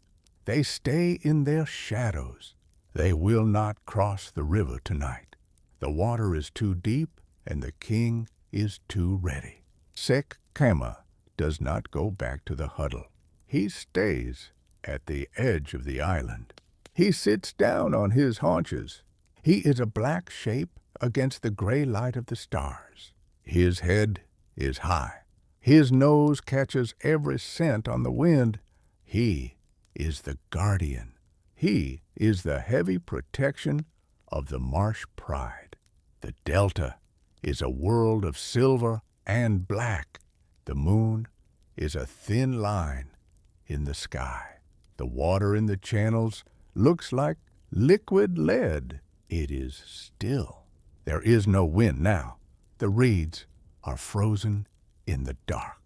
They stay in their shadows. They will not cross the river tonight. The water is too deep and the king is too ready. Sekekama does not go back to the huddle. He stays at the edge of the island. He sits down on his haunches. He is a black shape against the gray light of the stars. His head is high. His nose catches every scent on the wind. He is the guardian. He is the heavy protection of the marsh pride. The delta is a world of silver and black. The moon is a thin line in the sky. The water in the channels looks like liquid lead. It is still. There is no wind now. The reeds are frozen in the dark.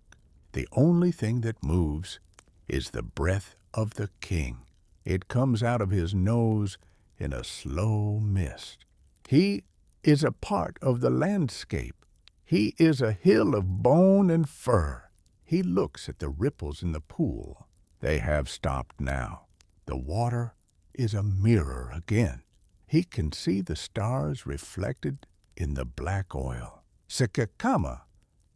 The only thing that moves is the breath of the king. It comes out of his nose in a slow mist. He is a part of the landscape. He is a hill of bone and fur. He looks at the ripples in the pool. They have stopped now. The water is a mirror again. He can see the stars reflected in the black oil. Sekekama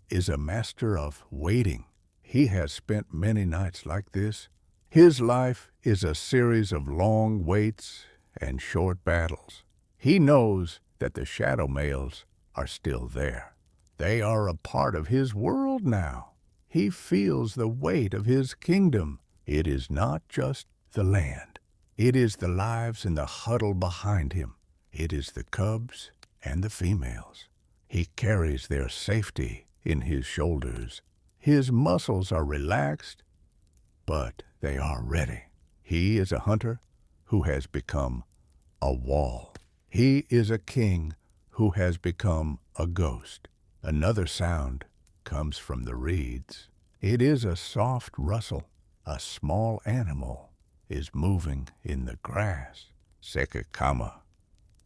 is a master of waiting. He has spent many nights like this. His life is a series of long waits and short battles. He knows that the shadow males are still there. They are a part of his world now. He feels the weight of his kingdom. It is not just the land. It is the lives in the huddle behind him. It is the cubs and the females. He carries their safety in his shoulders. His muscles are relaxed, but they are ready. He is a hunter who has become a wall. He is a king who has become a ghost. Another sound comes from the reeds. It is a soft rustle. A small animal is moving in the grass. Sekekama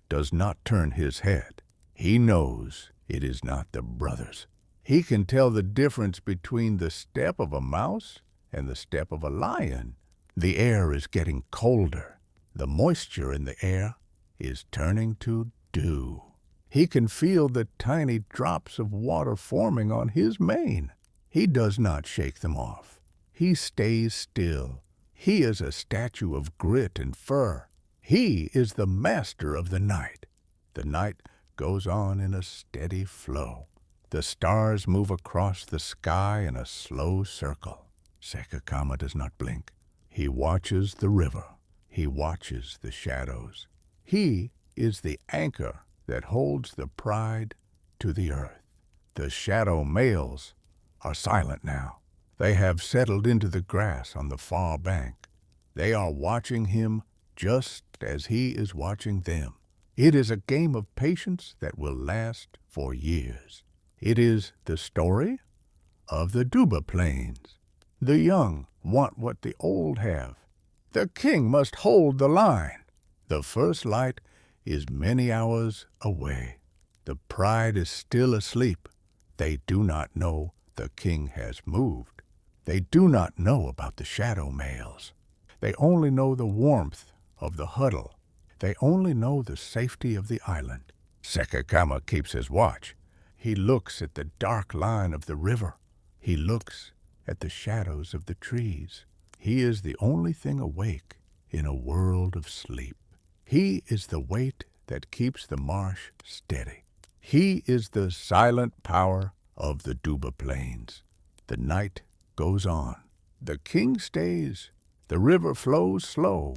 does not turn his head. He knows it is not the brothers. He can tell the difference between the step of a mouse and the step of a lion. The air is getting colder. The moisture in the air is turning to dew. He can feel the tiny drops of water forming on his mane. He does not shake them off. He stays still. He is a statue of grit and fur. He is the master of the night. The night goes on in a steady flow. The stars move across the sky in a slow circle. Sekekama does not blink. He watches the river. He watches the shadows. He is the anchor that holds the pride to the earth. The shadow males are silent now. They have settled into the grass on the far bank. They are watching him just as he is watching them. It is a game of patience that will last for years. It is the story of the Duba Plains. The young want what the old have. The king must hold the line. The first light is many hours away. The pride is still asleep. They do not know the king has moved. They do not know about the shadow males. They only know the warmth of the huddle. They only know the safety of the island. Sekekama keeps his watch. He looks at the dark line of the river. He looks at the shadows of the trees. He is the only thing awake in a world of sleep. He is the weight that keeps the marsh steady. He is the silent power of the Duba Plains. The night goes on. The king stays. The river flows slow.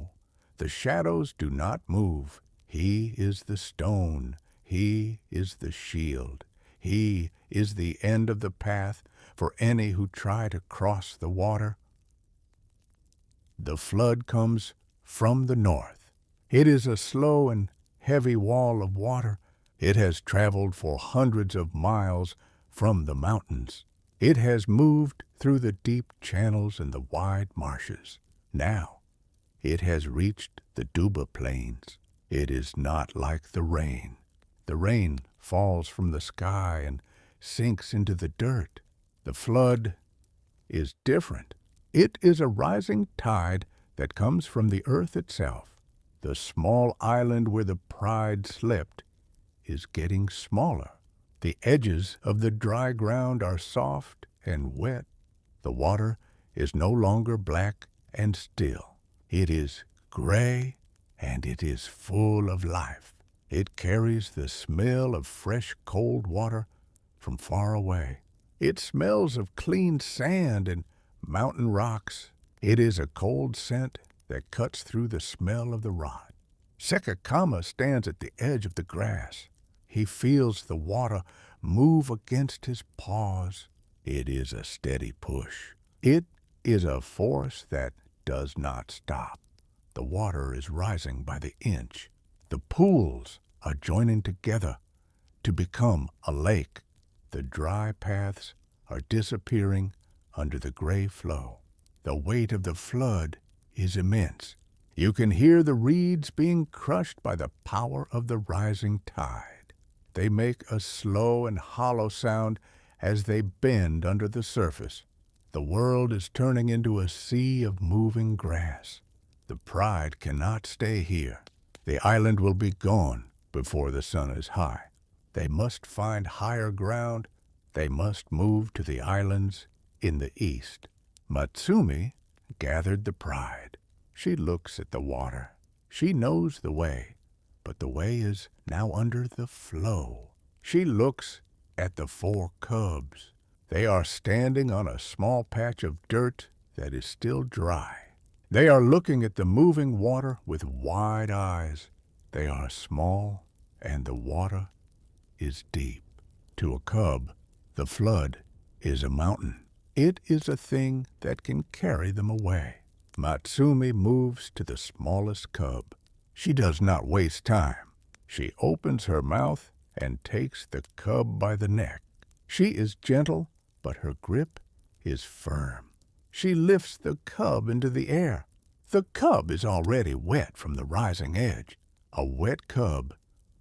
The shadows do not move. He is the stone. He is the shield. He is the end of the path for any who try to cross the water. The flood comes from the north. It is a slow and heavy wall of water. It has traveled for hundreds of miles from the mountains. It has moved through the deep channels and the wide marshes. Now it has reached the Duba Plains. It is not like the rain. The rain falls from the sky and sinks into the dirt. The flood is different. It is a rising tide that comes from the earth itself. The small island where the pride slept is getting smaller. The edges of the dry ground are soft and wet. The water is no longer black and still. It is gray and it is full of life. It carries the smell of fresh cold water from far away. It smells of clean sand and mountain rocks. It is a cold scent that cuts through the smell of the rot. Sekekama stands at the edge of the grass. He feels the water move against his paws. It is a steady push. It is a force that does not stop. The water is rising by the inch. The pools are joining together to become a lake. The dry paths are disappearing under the gray flow. The weight of the flood is immense. You can hear the reeds being crushed by the power of the rising tide. They make a slow and hollow sound as they bend under the surface. The world is turning into a sea of moving grass. The pride cannot stay here. The island will be gone before the sun is high. They must find higher ground. They must move to the islands in the east. Matsumi gathered the pride. She looks at the water. She knows the way, but the way is now under the flow. She looks at the 4 cubs. They are standing on a small patch of dirt that is still dry. They are looking at the moving water with wide eyes. They are small, and the water is deep. To a cub, the flood is a mountain. It is a thing that can carry them away. Matsumi moves to the smallest cub. She does not waste time. She opens her mouth and takes the cub by the neck. She is gentle, but her grip is firm. She lifts the cub into the air. The cub is already wet from the rising edge. A wet cub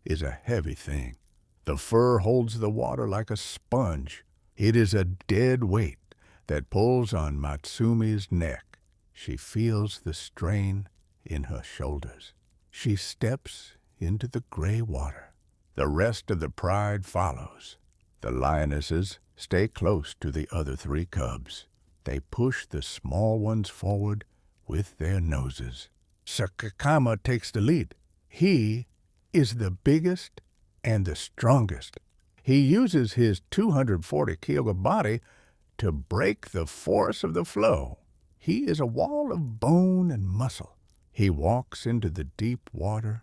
is a heavy thing. The fur holds the water like a sponge. It is a dead weight that pulls on Matsumi's neck. She feels the strain in her shoulders. She steps into the gray water. The rest of the pride follows. The lionesses stay close to the other three cubs. They push the small ones forward with their noses. Sekekama takes the lead. He is the biggest and the strongest. He uses his 240-kilo body to break the force of the flow. He is a wall of bone and muscle. He walks into the deep water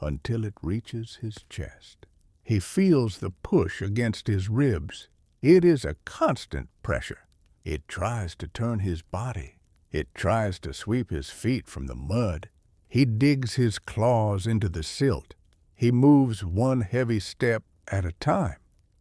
until it reaches his chest. He feels the push against his ribs. It is a constant pressure. It tries to turn his body. It tries to sweep his feet from the mud. He digs his claws into the silt. He moves one heavy step at a time.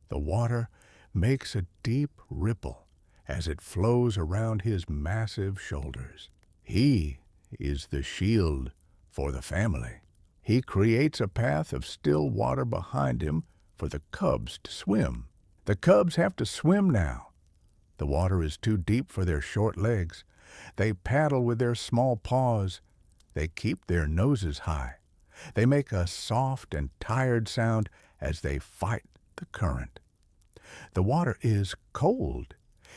The water makes a deep ripple as it flows around his massive shoulders. He is the shield for the family. He creates a path of still water behind him for the cubs to swim. The cubs have to swim now. The water is too deep for their short legs. They paddle with their small paws. They keep their noses high. They make a soft and tired sound as they fight the current. The water is cold.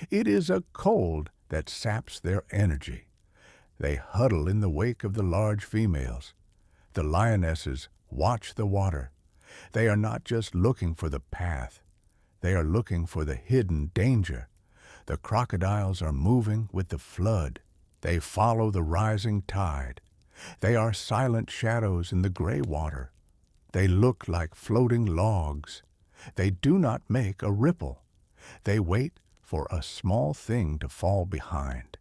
It is a cold that saps their energy. They huddle in the wake of the large females. The lionesses watch the water. They are not just looking for the path. They are looking for the hidden danger. The crocodiles are moving with the flood. They follow the rising tide. They are silent shadows in the gray water. They look like floating logs. They do not make a ripple. They wait for a small thing to fall behind.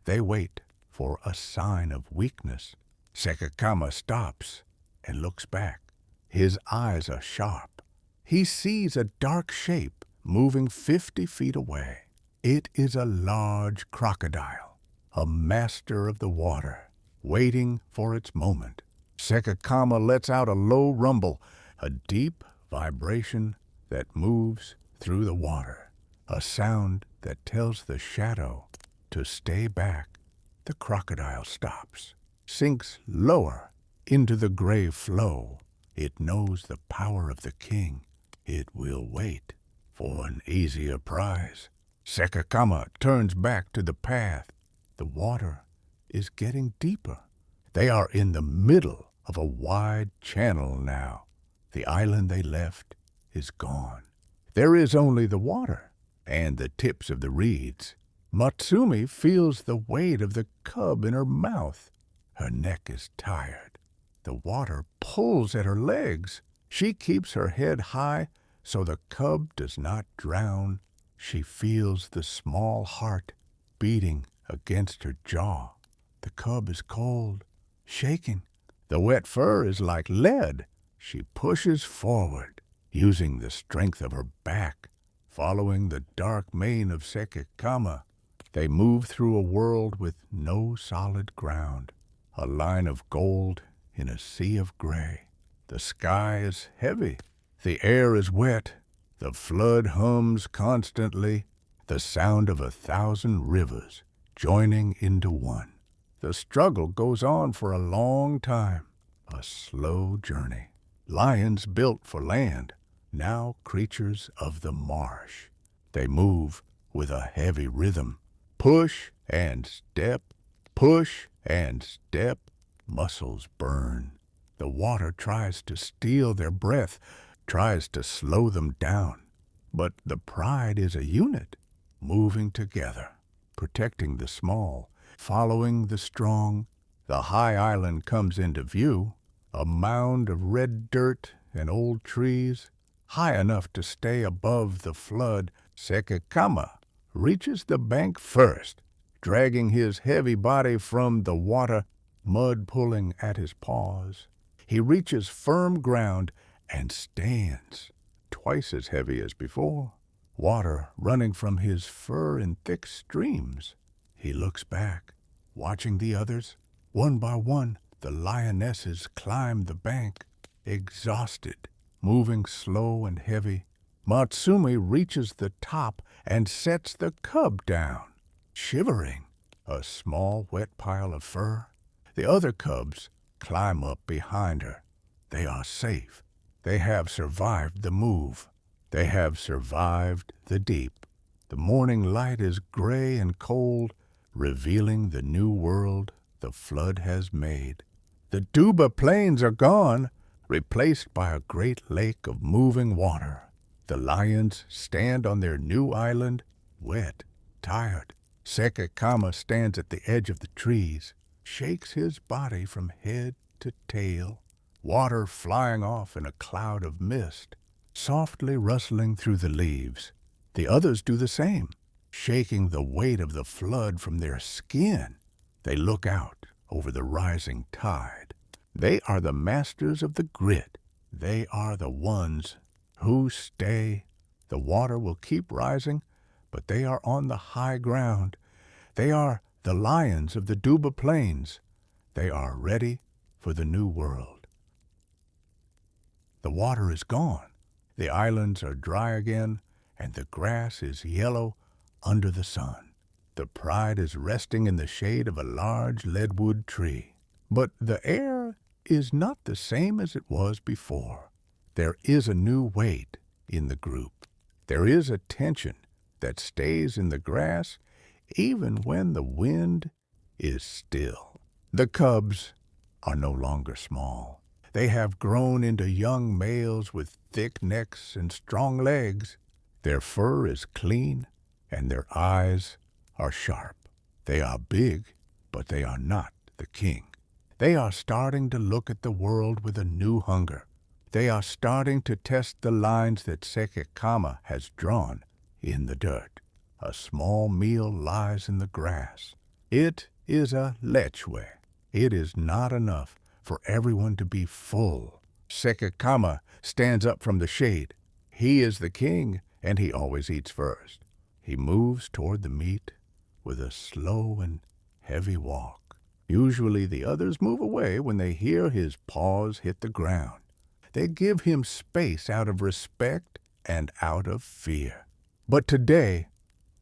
They wait for a sign of weakness. Sekekama stops and looks back. His eyes are sharp. He sees a dark shape moving 50 feet away. It is a large crocodile, a master of the water, waiting for its moment. Sekekama lets out a low rumble, a deep vibration that moves through the water, a sound that tells the shadow to stay back. The crocodile stops, sinks lower into the gray flow. It knows the power of the king. It will wait for an easier prize. Sekekama turns back to the path. The water is getting deeper. They are in the middle of a wide channel now. The island they left is gone. There is only the water and the tips of the reeds. Matsumi feels the weight of the cub in her mouth. Her neck is tired. The water pulls at her legs. She keeps her head high so the cub does not drown. She feels the small heart beating against her jaw. The cub is cold, shaking. The wet fur is like lead. She pushes forward, using the strength of her back, following the dark mane of Sekekama. They move through a world with no solid ground, a line of gold in a sea of gray. The sky is heavy. The air is wet. The flood hums constantly, the sound of 1,000 rivers joining into one. The struggle goes on for a long time, a slow journey. Lions built for land, now creatures of the marsh. They move with a heavy rhythm. Push and step, push and step. Muscles burn. The water tries to steal their breath, tries to slow them down. But the pride is a unit, moving together, protecting the small, following the strong. The high island comes into view, a mound of red dirt and old trees, high enough to stay above the flood. Sekekama reaches the bank first, dragging his heavy body from the water, mud pulling at his paws. He reaches firm ground and stands, twice as heavy as before, water running from his fur in thick streams. He looks back, watching the others. One by one, the lionesses climb the bank, exhausted, moving slow and heavy. Matsumi reaches the top and sets the cub down, shivering, a small wet pile of fur. The other cubs climb up behind her. They are safe. They have survived the move. They have survived the deep. The morning light is gray and cold, revealing the new world the flood has made. The Duba plains are gone, replaced by a great lake of moving water. The lions stand on their new island, wet, tired. Sekekama stands at the edge of the trees, shakes his body from head to tail, water flying off in a cloud of mist, softly rustling through the leaves. The others do the same, shaking the weight of the flood from their skin. They look out over the rising tide. They are the masters of the grit. They are the ones who stay. The water will keep rising, but they are on the high ground. They are the lions of the Duba plains. They are ready for the new world. The water is gone. The islands are dry again, and the grass is yellow under the sun. The pride is resting in the shade of a large leadwood tree. But the air is not the same as it was before. There is a new weight in the group. There is a tension that stays in the grass even when the wind is still. The cubs are no longer small. They have grown into young males with thick necks and strong legs. Their fur is clean, and their eyes are sharp. They are big, but they are not the king. They are starting to look at the world with a new hunger. They are starting to test the lines that Sekekama has drawn in the dirt. A small meal lies in the grass. It is a lechwe. It is not enough for everyone to be full. Sekekama stands up from the shade. He is the king, and he always eats first. He moves toward the meat with a slow and heavy walk. Usually the others move away when they hear his paws hit the ground. They give him space out of respect and out of fear. But today,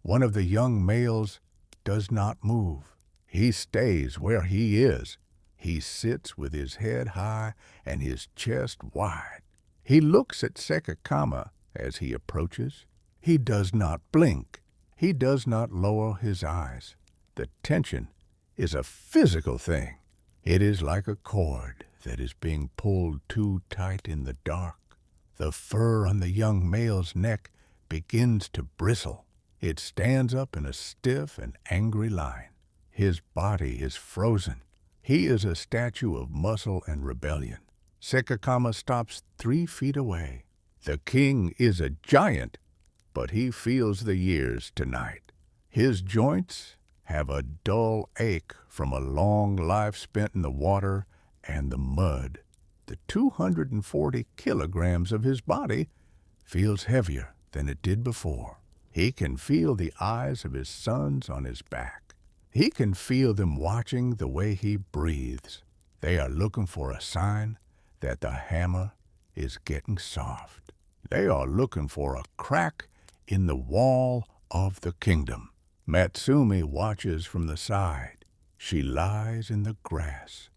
one of the young males does not move. He stays where he is. He sits with his head high and his chest wide. He looks at Sekekama as he approaches. He does not blink. He does not lower his eyes. The tension is a physical thing. It is like a cord that is being pulled too tight in the dark. The fur on the young male's neck begins to bristle. It stands up in a stiff and angry line. His body is frozen. He is a statue of muscle and rebellion. Sekekama stops 3 feet away. The king is a giant, but he feels the years tonight. His joints have a dull ache from a long life spent in the water and the mud. The 240 kilograms of his body feels heavier than it did before. He can feel the eyes of his sons on his back. He can feel them watching the way he breathes. They are looking for a sign that the hammer is getting soft. They are looking for a crack in the wall of the kingdom. Matsumi watches from the side. She lies in the grass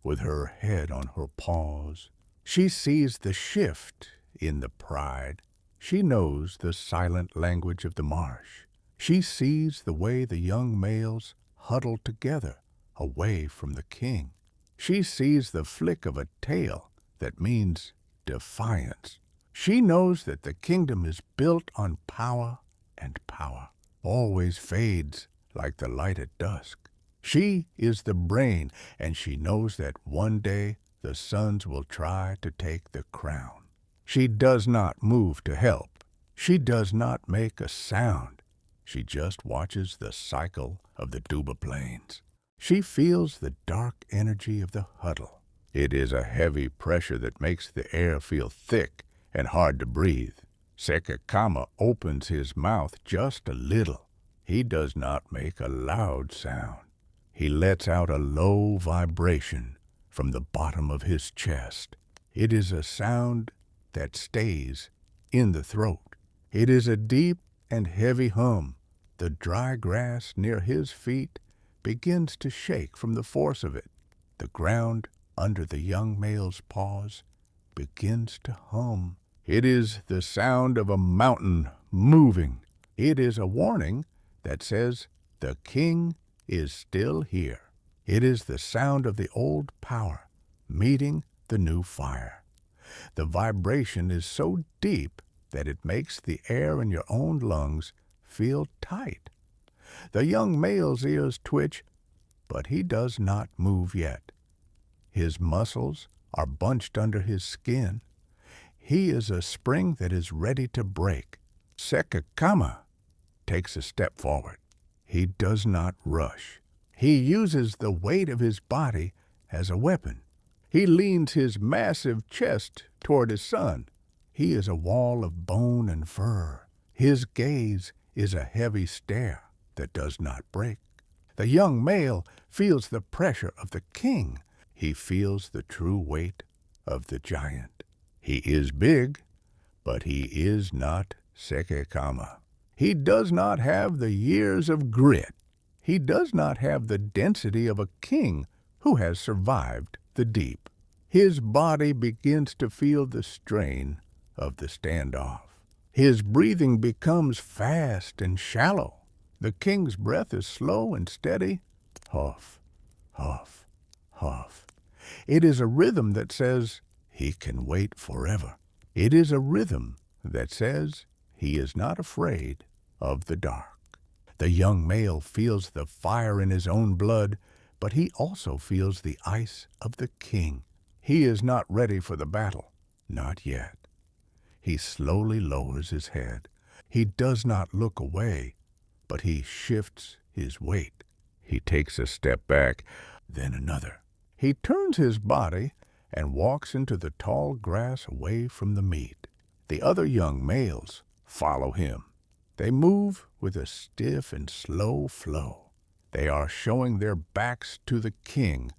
with her head on her paws. She sees the shift in the pride. She knows the silent language of the marsh. She sees the way the young males huddle together away from the king. She sees the flick of a tail that means defiance. She knows that the kingdom is built on power, and power always fades like the light at dusk. She is the brain, and she knows that one day the sons will try to take the crown. She does not move to help. She does not make a sound. She just watches the cycle of the Duba plains. She feels the dark energy of the huddle. It is a heavy pressure that makes the air feel thick and hard to breathe. Sekekama opens his mouth just a little. He does not make a loud sound. He lets out a low vibration from the bottom of his chest. It is a sound that stays in the throat. It is a deep and heavy hum. The dry grass near his feet begins to shake from the force of it. The ground under the young male's paws begins to hum. It is the sound of a mountain moving. It is a warning that says the king is still here. It is the sound of the old power meeting the new fire. The vibration is so deep that it makes the air in your own lungs feel tight. The young male's ears twitch, but he does not move yet. His muscles are bunched under his skin. He is a spring that is ready to break. Sekekama takes a step forward. He does not rush. He uses the weight of his body as a weapon. He leans his massive chest toward his son. He is a wall of bone and fur. His gaze is a heavy stare that does not break. The young male feels the pressure of the king. He feels the true weight of the giant. He is big, but he is not Sekekama. He does not have the years of grit. He does not have the density of a king who has survived the deep. His body begins to feel the strain of the standoff. His breathing becomes fast and shallow. The king's breath is slow and steady. Huff, huff, huff. It is a rhythm that says he can wait forever. It is a rhythm that says he is not afraid of the dark. The young male feels the fire in his own blood, but he also feels the ice of the king. He is not ready for the battle, not yet. He slowly lowers his head. He does not look away, but he shifts his weight. He takes a step back, then another. He turns his body and walks into the tall grass away from the meat. The other young males follow him. They move with a stiff and slow flow. They are showing their backs to the king,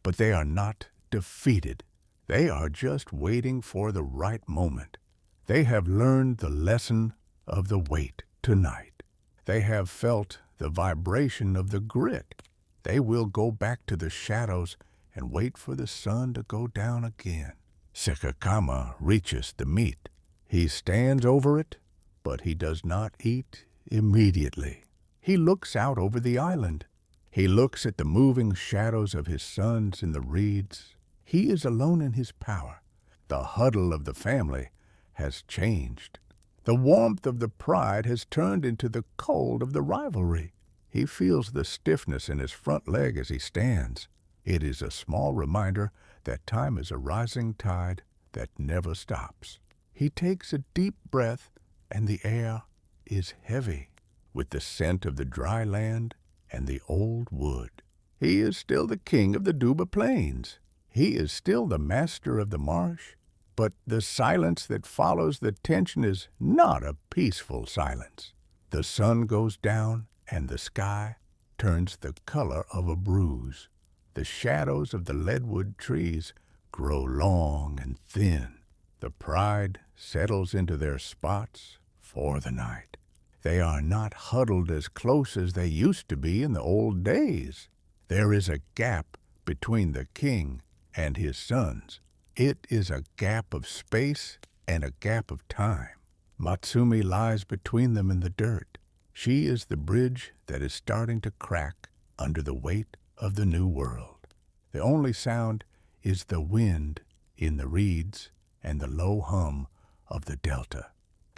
but they are not defeated. They are just waiting for the right moment. They have learned the lesson of the wait tonight. They have felt the vibration of the grit. They will go back to the shadows and wait for the sun to go down again. Sekekama reaches the meat. He stands over it, but he does not eat immediately. He looks out over the island. He looks at the moving shadows of his sons in the reeds. He is alone in his power. The huddle of the family has changed. The warmth of the pride has turned into the cold of the rivalry. He feels the stiffness in his front leg as he stands. It is a small reminder that time is a rising tide that never stops. He takes a deep breath, and the air is heavy with the scent of the dry land and the old wood. He is still the king of the Duba plains. He is still the master of the marsh, but the silence that follows the tension is not a peaceful silence. The sun goes down and the sky turns the color of a bruise. The shadows of the leadwood trees grow long and thin. The pride settles into their spots for the night. They are not huddled as close as they used to be in the old days. There is a gap between the king and his sons. It is a gap of space and a gap of time. Matsumi lies between them in the dirt. She is the bridge that is starting to crack under the weight of the new world. The only sound is the wind in the reeds and the low hum of the delta.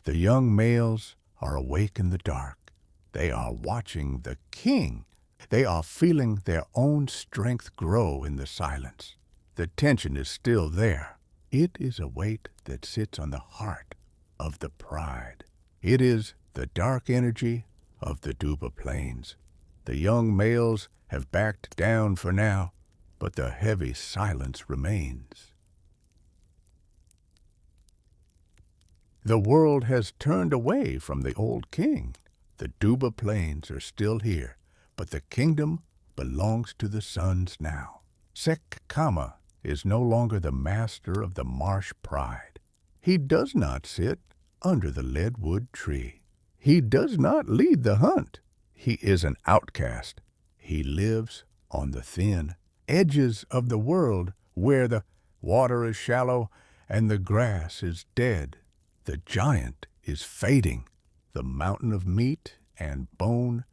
The young males are awake in the dark. They are watching the king. They are feeling their own strength grow in the silence. The tension is still there. It is a weight that sits on the heart of the pride. It is the dark energy of the Duba plains. The young males have backed down for now, but the heavy silence remains. The world has turned away from the old king. The Duba plains are still here, but the kingdom belongs to the sons now. Sekekama is no longer the master of the marsh pride. He does not sit under the leadwood tree. He does not lead the hunt. He is an outcast. He lives on the thin edges of the world where the water is shallow and the grass is dead. The giant is fading. The mountain of meat and bone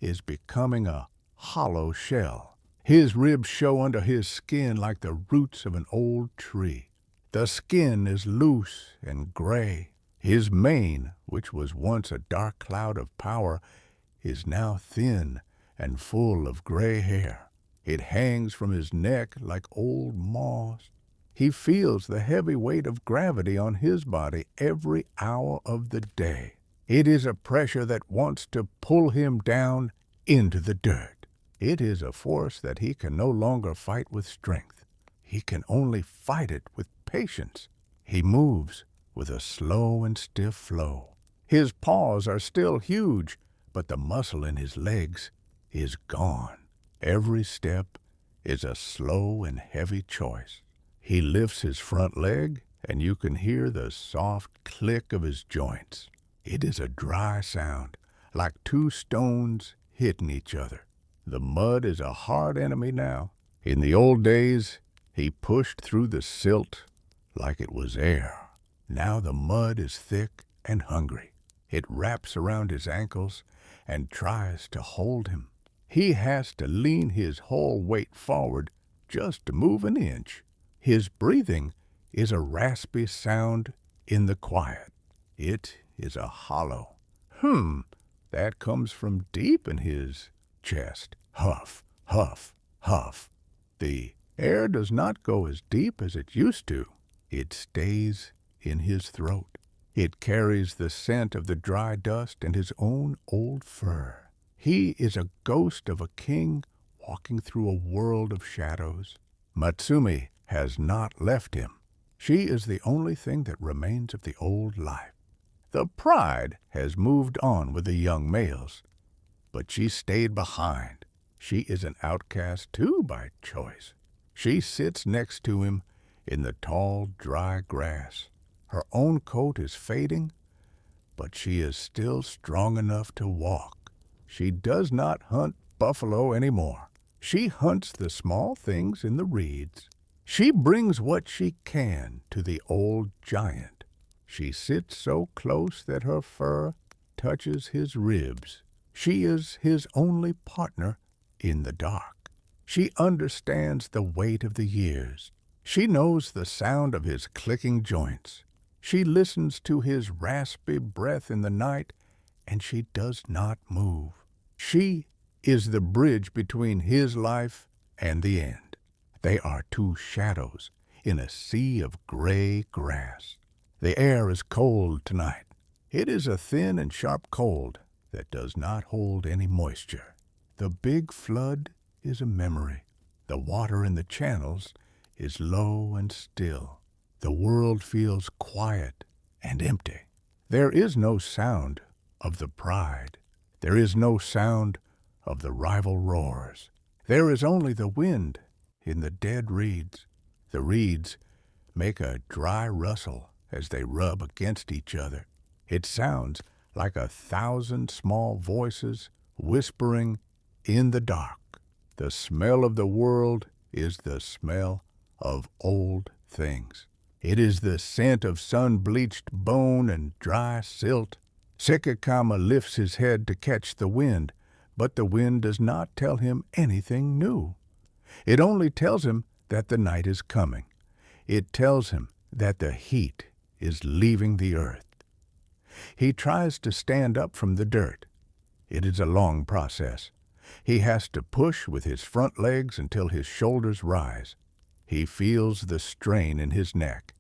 is becoming a hollow shell. His ribs show under his skin like the roots of an old tree. The skin is loose and gray. His mane, which was once a dark cloud of power, is now thin and full of gray hair. It hangs from his neck like old moss. He feels the heavy weight of gravity on his body every hour of the day. It is a pressure that wants to pull him down into the dirt. It is a force that he can no longer fight with strength. He can only fight it with patience. He moves with a slow and stiff flow. His paws are still huge, but the muscle in his legs is gone. Every step is a slow and heavy choice. He lifts his front leg, and you can hear the soft click of his joints. It is a dry sound, like two stones hitting each other. The mud is a hard enemy now. In the old days, he pushed through the silt like it was air. Now the mud is thick and hungry. It wraps around his ankles and tries to hold him. He has to lean his whole weight forward just to move an inch. His breathing is a raspy sound in the quiet. It is a hollow. That comes from deep in his chest. Huff, huff, huff. The air does not go as deep as it used to. It stays in his throat. It carries the scent of the dry dust and his own old fur. He is a ghost of a king walking through a world of shadows. Matsumi has not left him. She is the only thing that remains of the old life. The pride has moved on with the young males, but she stayed behind. She is an outcast too by choice. She sits next to him in the tall, dry grass. Her own coat is fading, but she is still strong enough to walk. She does not hunt buffalo anymore. She hunts the small things in the reeds. She brings what she can to the old giant. She sits so close that her fur touches his ribs. She is his only partner in the dark. She understands the weight of the years. She knows the sound of his clicking joints. She listens to his raspy breath in the night, and she does not move. She is the bridge between his life and the end. They are two shadows in a sea of gray grass. The air is cold tonight. It is a thin and sharp cold that does not hold any moisture. The big flood is a memory. The water in the channels is low and still. The world feels quiet and empty. There is no sound of the pride. There is no sound of the rival roars. There is only the wind in the dead reeds. The reeds make a dry rustle as they rub against each other. It sounds like 1,000 small voices whispering in the dark. The smell of the world is the smell of old things. It is the scent of sun-bleached bone and dry silt. Sekekama lifts his head to catch the wind, but the wind does not tell him anything new. It only tells him that the night is coming. It tells him that the heat is leaving the earth. He tries to stand up from the dirt. It is a long process. He has to push with his front legs until his shoulders rise. He feels the strain in his neck.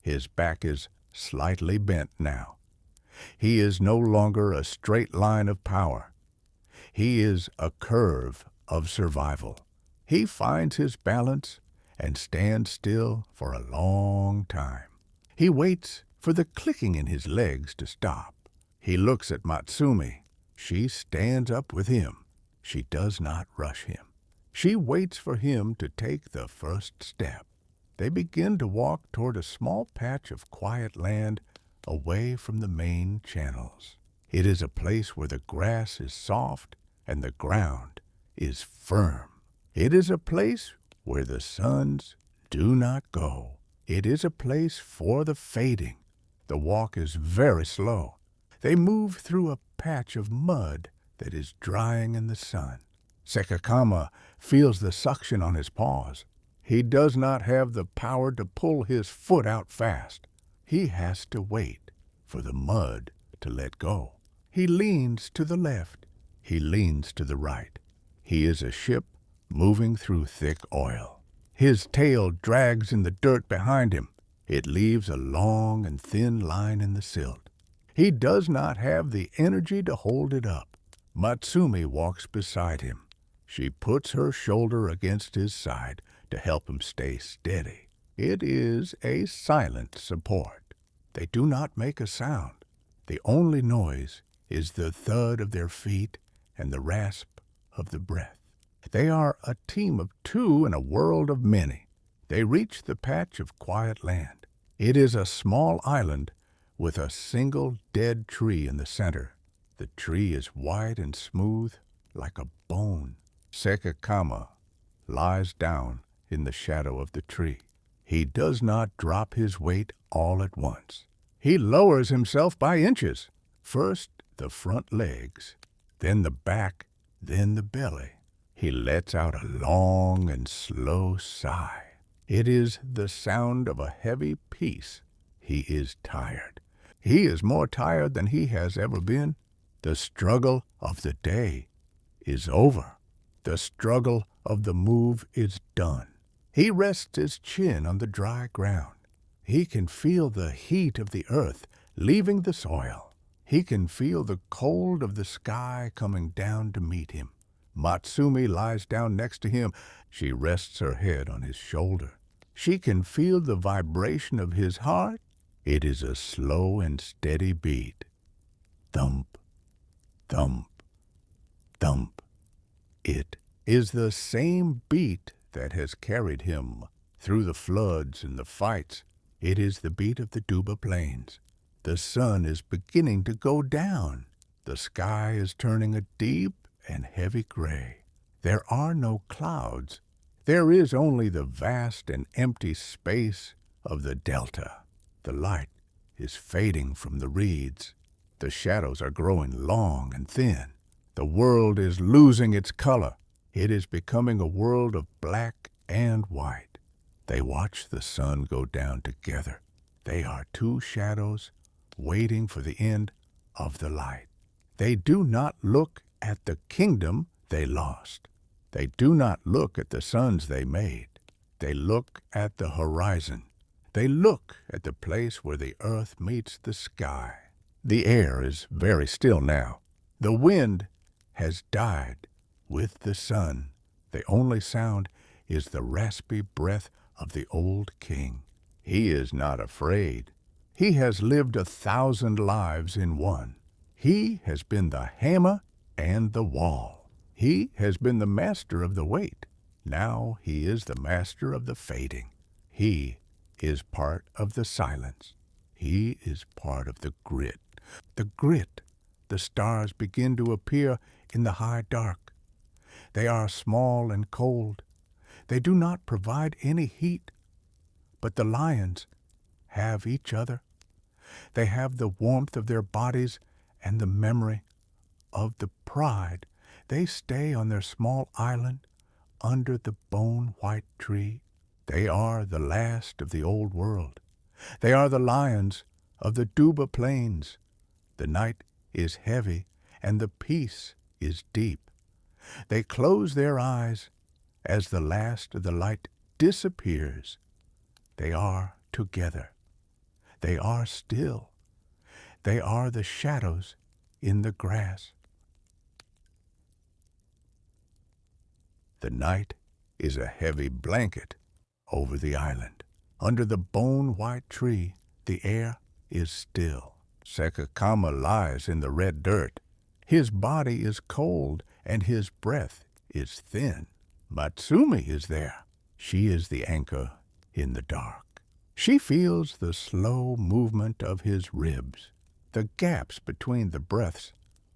His back is slightly bent now. He is no longer a straight line of power. He is a curve of survival. He finds his balance and stands still for a long time. He waits for the clicking in his legs to stop. He looks at Matsumi. She stands up with him. She does not rush him. She waits for him to take the first step. They begin to walk toward a small patch of quiet land away from the main channels. It is a place where the grass is soft and the ground is firm. It is a place where the suns do not go. It is a place for the fading. The walk is very slow. They move through a patch of mud that is drying in the sun. Sekekama feels the suction on his paws. He does not have the power to pull his foot out fast. He has to wait for the mud to let go. He leans to the left. He leans to the right. He is a ship moving through thick oil. His tail drags in the dirt behind him. It leaves a long and thin line in the silt. He does not have the energy to hold it up. Matsumi walks beside him. She puts her shoulder against his side to help him stay steady. It is a silent support. They do not make a sound. The only noise is the thud of their feet and the rasp of the breath. They are a team of two in a world of many. They reach the patch of quiet land. It is a small island with a single dead tree in the center. The tree is white and smooth like a bone. Sekekama lies down in the shadow of the tree. He does not drop his weight all at once. He lowers himself by inches. First the front legs, then the back, then the belly. He lets out a long and slow sigh. It is the sound of a heavy peace. He is tired. He is more tired than he has ever been. The struggle of the day is over. The struggle of the move is done. He rests his chin on the dry ground. He can feel the heat of the earth leaving the soil. He can feel the cold of the sky coming down to meet him. Matsumi lies down next to him. She rests her head on his shoulder. She can feel the vibration of his heart. It is a slow and steady beat. Thump, thump, thump. It is the same beat that has carried him through the floods and the fights. It is the beat of the Duba plains. The sun is beginning to go down. The sky is turning a deep and heavy gray. There are no clouds. There is only the vast and empty space of the delta. The light is fading from the reeds. The shadows are growing long and thin. The world is losing its color. It is becoming a world of black and white. They watch the sun go down together. They are two shadows waiting for the end of the light. They do not look at the kingdom they lost. They do not look at the sons they made. They look at the horizon. They look at the place where the earth meets the sky. The air is very still now. The wind has died with the sun. The only sound is the raspy breath of the old king. He is not afraid. He has lived 1,000 lives in one. He has been the hammer and the wall. He has been the master of the weight. Now he is the master of the fading. He is part of the silence. He is part of the grit. The grit. The stars begin to appear in the high dark. They are small and cold. They do not provide any heat. But the lions have each other. They have the warmth of their bodies and the memory of the pride. They stay on their small island under the bone-white tree. They are the last of the old world. They are the lions of the Duba plains. The night is heavy and the peace is deep. They close their eyes as the last of the light disappears. They are together. They are still. They are the shadows in the grass. The night is a heavy blanket over the island. Under the bone-white tree, the air is still. Sekekama lies in the red dirt. His body is cold and his breath is thin. Matsumi is there. She is the anchor in the dark. She feels the slow movement of his ribs. The gaps between the breaths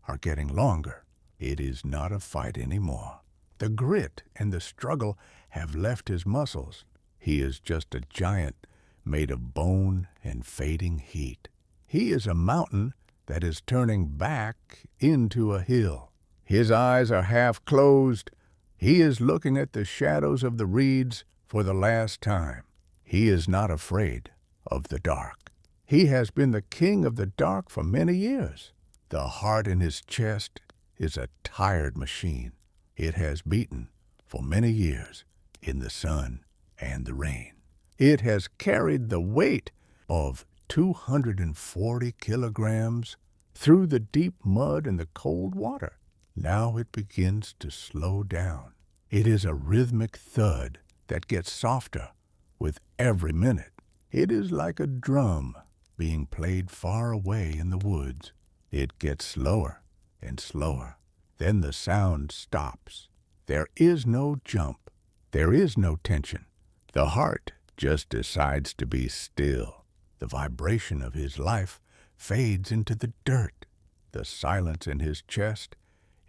are getting longer. It is not a fight anymore. The grit and the struggle have left his muscles. He is just a giant made of bone and fading heat. He is a mountain that is turning back into a hill. His eyes are half closed. He is looking at the shadows of the reeds for the last time. He is not afraid of the dark. He has been the king of the dark for many years. The heart in his chest is a tired machine. It has beaten for many years in the sun and the rain. It has carried the weight of 240 kilograms through the deep mud and the cold water. Now it begins to slow down. It is a rhythmic thud that gets softer with every minute. It is like a drum being played far away in the woods. It gets slower and slower. Then the sound stops. There is no jump. There is no tension. The heart just decides to be still. The vibration of his life fades into the dirt. The silence in his chest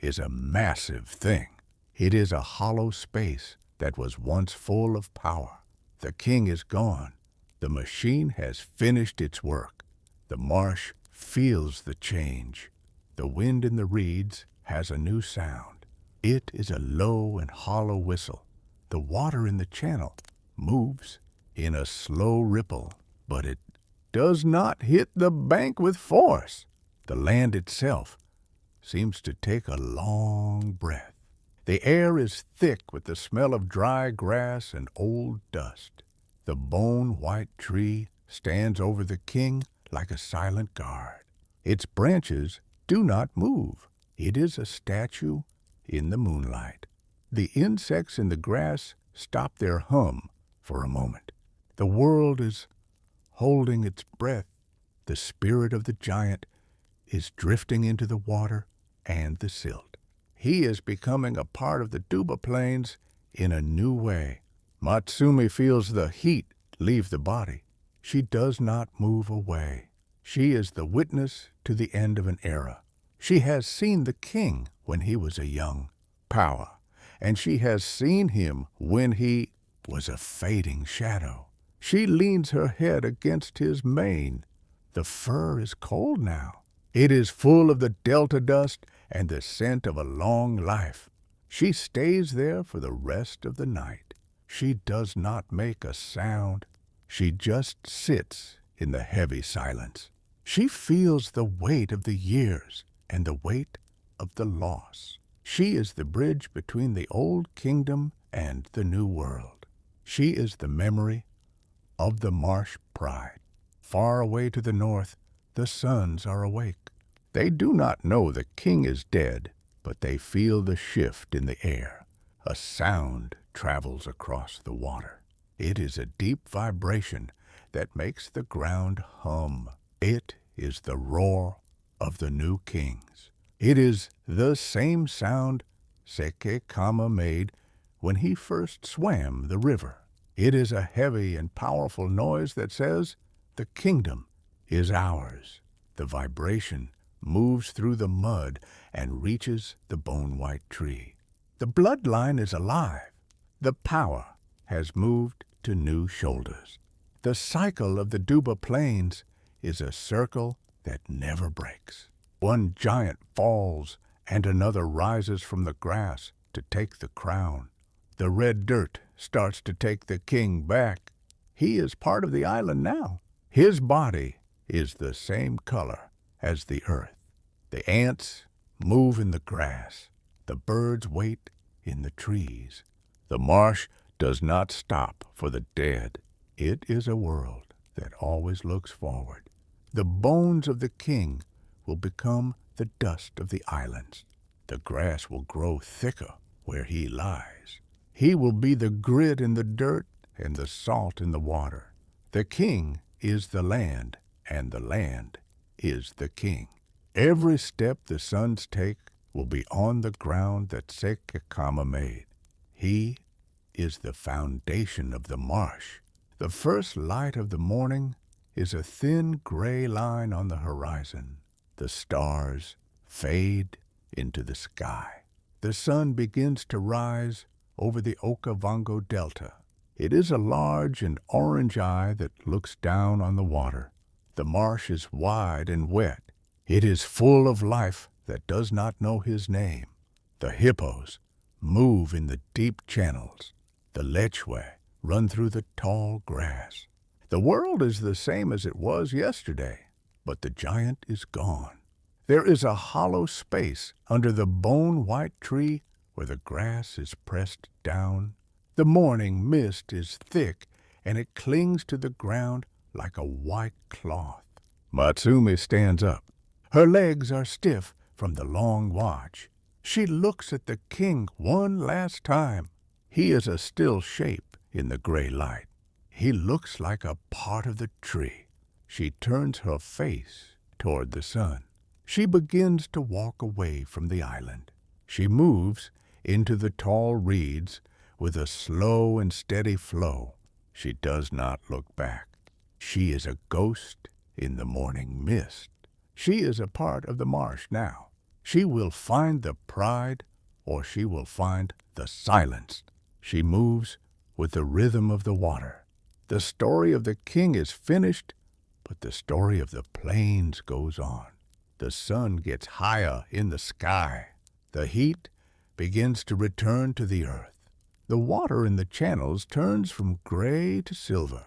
is a massive thing. It is a hollow space that was once full of power. The king is gone. The machine has finished its work. The marsh feels the change. The wind in the reeds has a new sound. It is a low and hollow whistle. The water in the channel moves in a slow ripple, but it does not hit the bank with force. The land itself seems to take a long breath. The air is thick with the smell of dry grass and old dust. The bone-white tree stands over the king like a silent guard. Its branches do not move. It is a statue in the moonlight. The insects in the grass stop their hum for a moment. The world is holding its breath. The spirit of the giant is drifting into the water and the silt. He is becoming a part of the Duba plains in a new way. Matsumi feels the heat leave the body. She does not move away. She is the witness to the end of an era. She has seen the king when he was a young power, and she has seen him when he was a fading shadow. She leans her head against his mane. The fur is cold now. It is full of the delta dust and the scent of a long life. She stays there for the rest of the night. She does not make a sound. She just sits in the heavy silence. She feels the weight of the years and the weight of the loss. She is the bridge between the old kingdom and the new world. She is the memory of the marsh pride. Far away to the north, the suns are awake. They do not know the king is dead, but they feel the shift in the air. A sound travels across the water. It is a deep vibration that makes the ground hum. It is the roar of the new kings. It is the same sound Sekekama made when he first swam the river. It is a heavy and powerful noise that says, "The kingdom is ours." The vibration moves through the mud and reaches the bone-white tree. The bloodline is alive. The power has moved to new shoulders. The cycle of the Duba plains is a circle that never breaks. One giant falls and another rises from the grass to take the crown. The red dirt starts to take the king back. He is part of the island now. His body is the same color as the earth. The ants move in the grass. The birds wait in the trees. The marsh does not stop for the dead. It is a world that always looks forward. The bones of the king will become the dust of the islands. The grass will grow thicker where he lies. He will be the grit in the dirt and the salt in the water. The king is the land, and the land is the king. Every step the sons take will be on the ground that Sekekama made. He is the foundation of the marsh. The first light of the morning is a thin gray line on the horizon. The stars fade into the sky. The sun begins to rise over the Okavango Delta. It is a large and orange eye that looks down on the water. The marsh is wide and wet. It is full of life that does not know his name. The hippos move in the deep channels. The lechwe run through the tall grass. The world is the same as it was yesterday, but the giant is gone. There is a hollow space under the bone-white tree where the grass is pressed down. The morning mist is thick, and it clings to the ground like a white cloth. Matsumi stands up. Her legs are stiff from the long watch. She looks at the king one last time. He is a still shape in the gray light. He looks like a part of the tree. She turns her face toward the sun. She begins to walk away from the island. She moves into the tall reeds with a slow and steady flow. She does not look back. She is a ghost in the morning mist. She is a part of the marsh now. She will find the pride, or she will find the silence. She moves with the rhythm of the water. The story of the king is finished, but the story of the plains goes on. The sun gets higher in the sky. The heat begins to return to the earth. The water in the channels turns from gray to silver.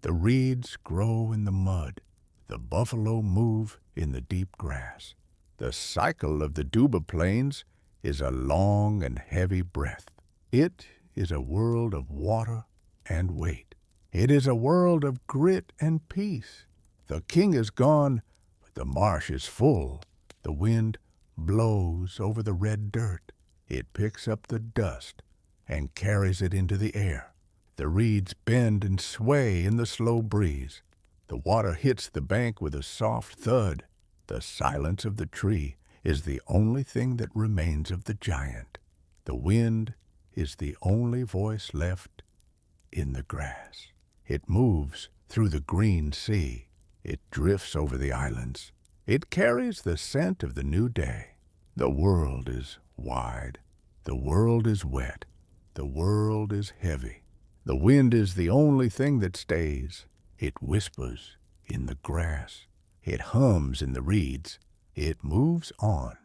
The reeds grow in the mud. The buffalo move in the deep grass. The cycle of the Duba plains is a long and heavy breath. It is a world of water and weight. It is a world of grit and peace. The king is gone, but the marsh is full. The wind blows over the red dirt. It picks up the dust and carries it into the air. The reeds bend and sway in the slow breeze. The water hits the bank with a soft thud. The silence of the tree is the only thing that remains of the giant. The wind is the only voice left in the grass. It moves through the green sea. It drifts over the islands. It carries the scent of the new day. The world is wide. The world is wet. The world is heavy. The wind is the only thing that stays. It whispers in the grass. It hums in the reeds. It moves on.